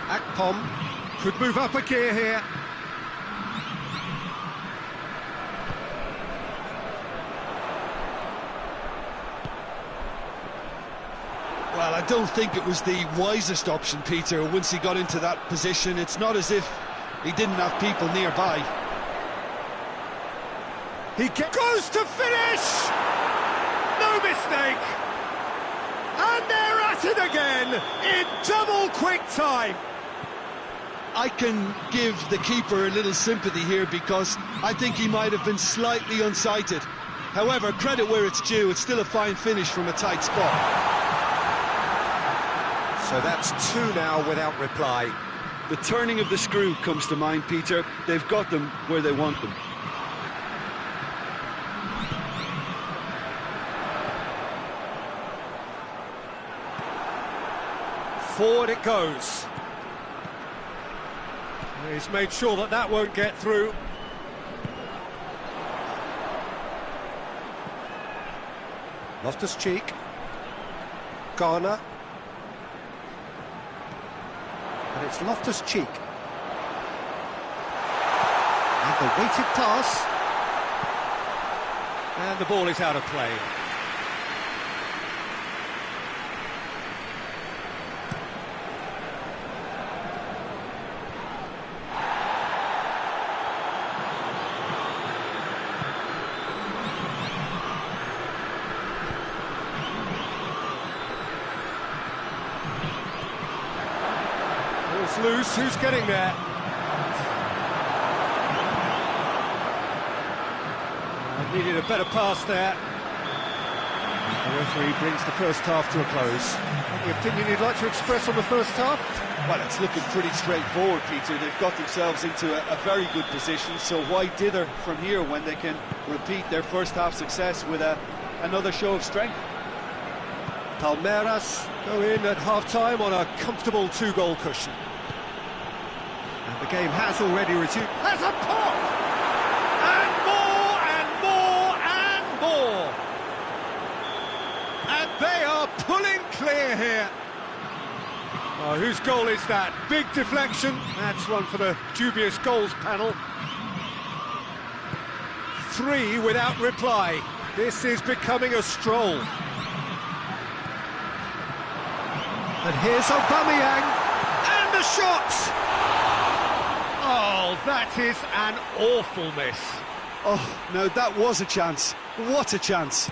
Akpom could move up a gear here. Well, I don't think it was the wisest option, Peter, once he got into that position. It's not as if he didn't have people nearby. He goes to finish! No mistake! And they're at it again in double quick time. I can give the keeper a little sympathy here because I think he might have been slightly unsighted. However, credit where it's due, it's still a fine finish from a tight spot. So that's two now without reply. The turning of the screw comes to mind, Peter. They've got them where they want them. Forward it goes. He's made sure that that won't get through. Loftus-Cheek. Garner. And it's Loftus-Cheek. And the weighted pass. And the ball is out of play. Ball's loose, who's getting there? Needed a better pass there. The referee brings the first half to a close. Any opinion you'd like to express on the first half? Well, it's looking pretty straightforward, Peter. They've got themselves into a very good position, so why dither from here when they can repeat their first half success with another show of strength? Palmeiras go in at half-time on a comfortable two-goal cushion. And the game has already resumed. Has a pop! And they are pulling clear here. Oh, whose goal is that? Big deflection. That's one for the dubious goals panel. 3 without reply. This is becoming a stroll. And here's Aubameyang. And the shot! Oh, that is an awful miss. Oh, no, that was a chance. What a chance.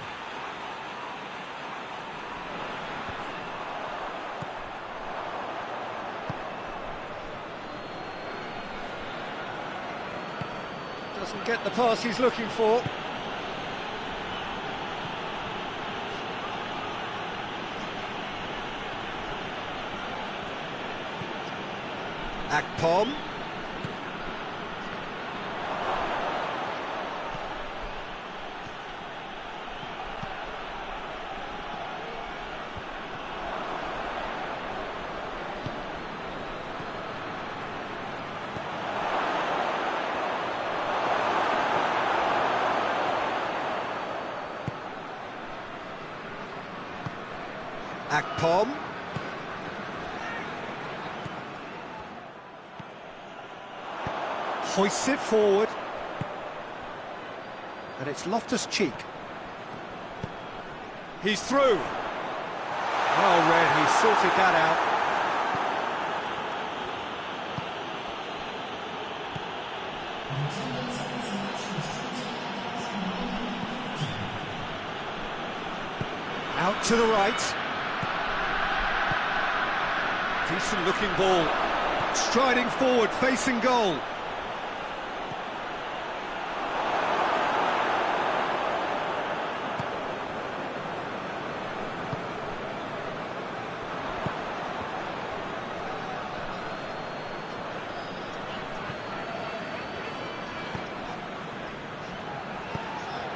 Doesn't get the pass he's looking for. Akpom. Akpom. Hoists it forward. And it's Loftus-Cheek. He's through. Well read, he sorted that out. Out to the right. Decent looking ball, striding forward, facing goal.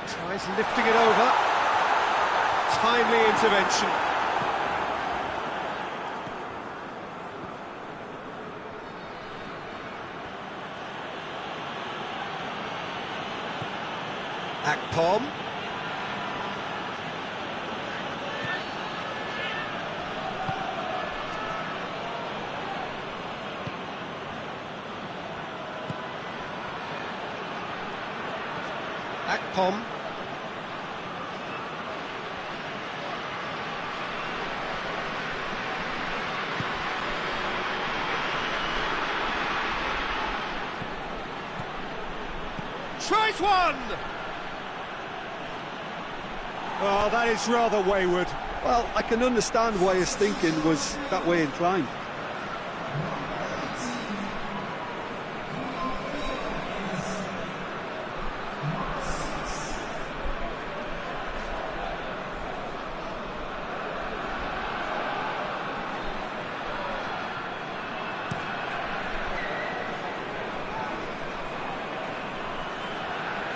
Tries lifting it over. Timely intervention. Akpom. Akpom. Tries one! Oh, that is rather wayward. Well, I can understand why his thinking was that way inclined.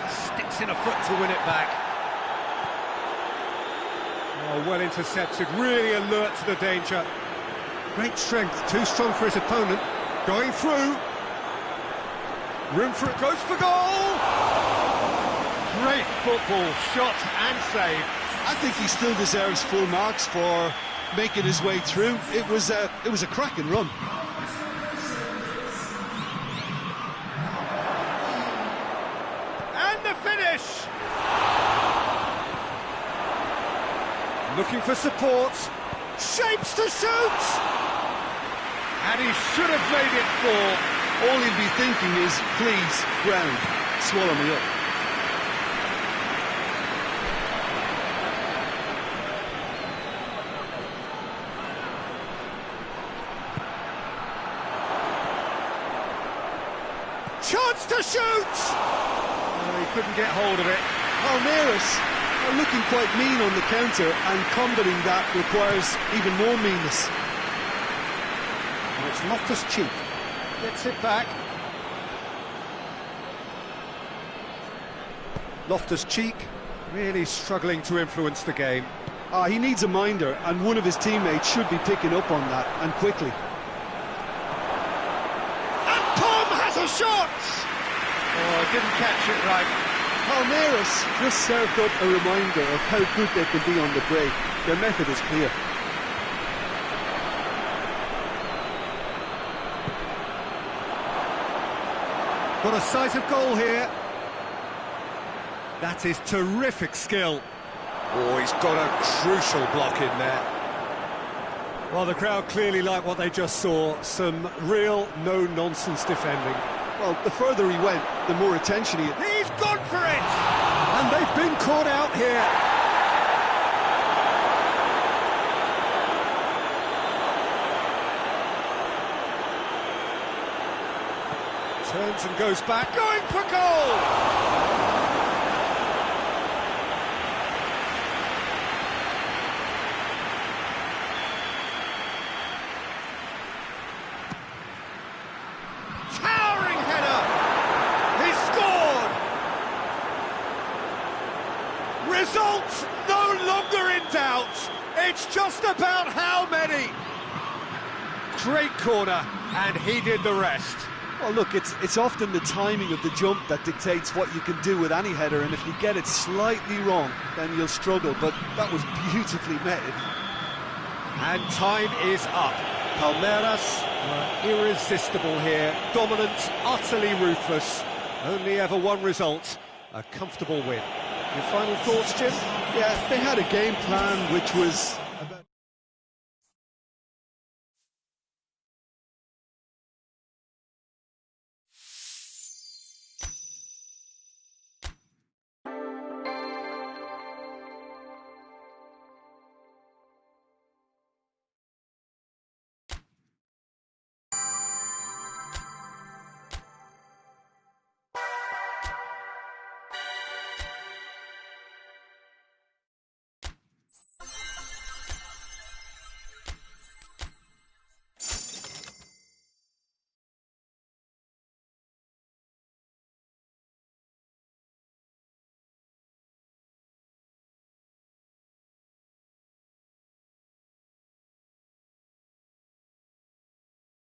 Sticks in a foot to win it back. Oh, well intercepted, really alert to the danger. Great strength, too strong for his opponent. Going through. Room for it, goes for goal! Great football, shot and save. I think he still deserves full marks for making his way through. It was a cracking run. And the finish! Looking for support. Shapes to shoot! And he should have made it 4. All he'll be thinking is, please, ground, swallow me up. Chance to shoot! Oh, he couldn't get hold of it. Palmeiras are looking quite mean on the counter, and combating that requires even more meanness. And it's Loftus-Cheek. Gets it back. Loftus-Cheek really struggling to influence the game. He needs a minder, and one of his teammates should be picking up on that, and quickly. And Tom has a shot! Oh, didn't catch it right. Palmeiras just served up a reminder of how good they can be on the break. Their method is clear. Got a sight of goal here. That is terrific skill. Oh, he's got a crucial block in there. Well, the crowd clearly like what they just saw. Some real no-nonsense defending. Well, the further he went, the more attention he... He's gone for it! And they've been caught out here. Turns and goes back, going for goal! Towering header! He scored! Results no longer in doubt. It's just about how many. Great corner, and he did the rest. Well, look, it's often the timing of the jump that dictates what you can do with any header, and if you get it slightly wrong, then you'll struggle, but that was beautifully met. And time is up. Palmeiras were irresistible here, dominant, utterly ruthless. Only ever one result, a comfortable win. Your final thoughts, Jim? Yeah, they had a game plan which was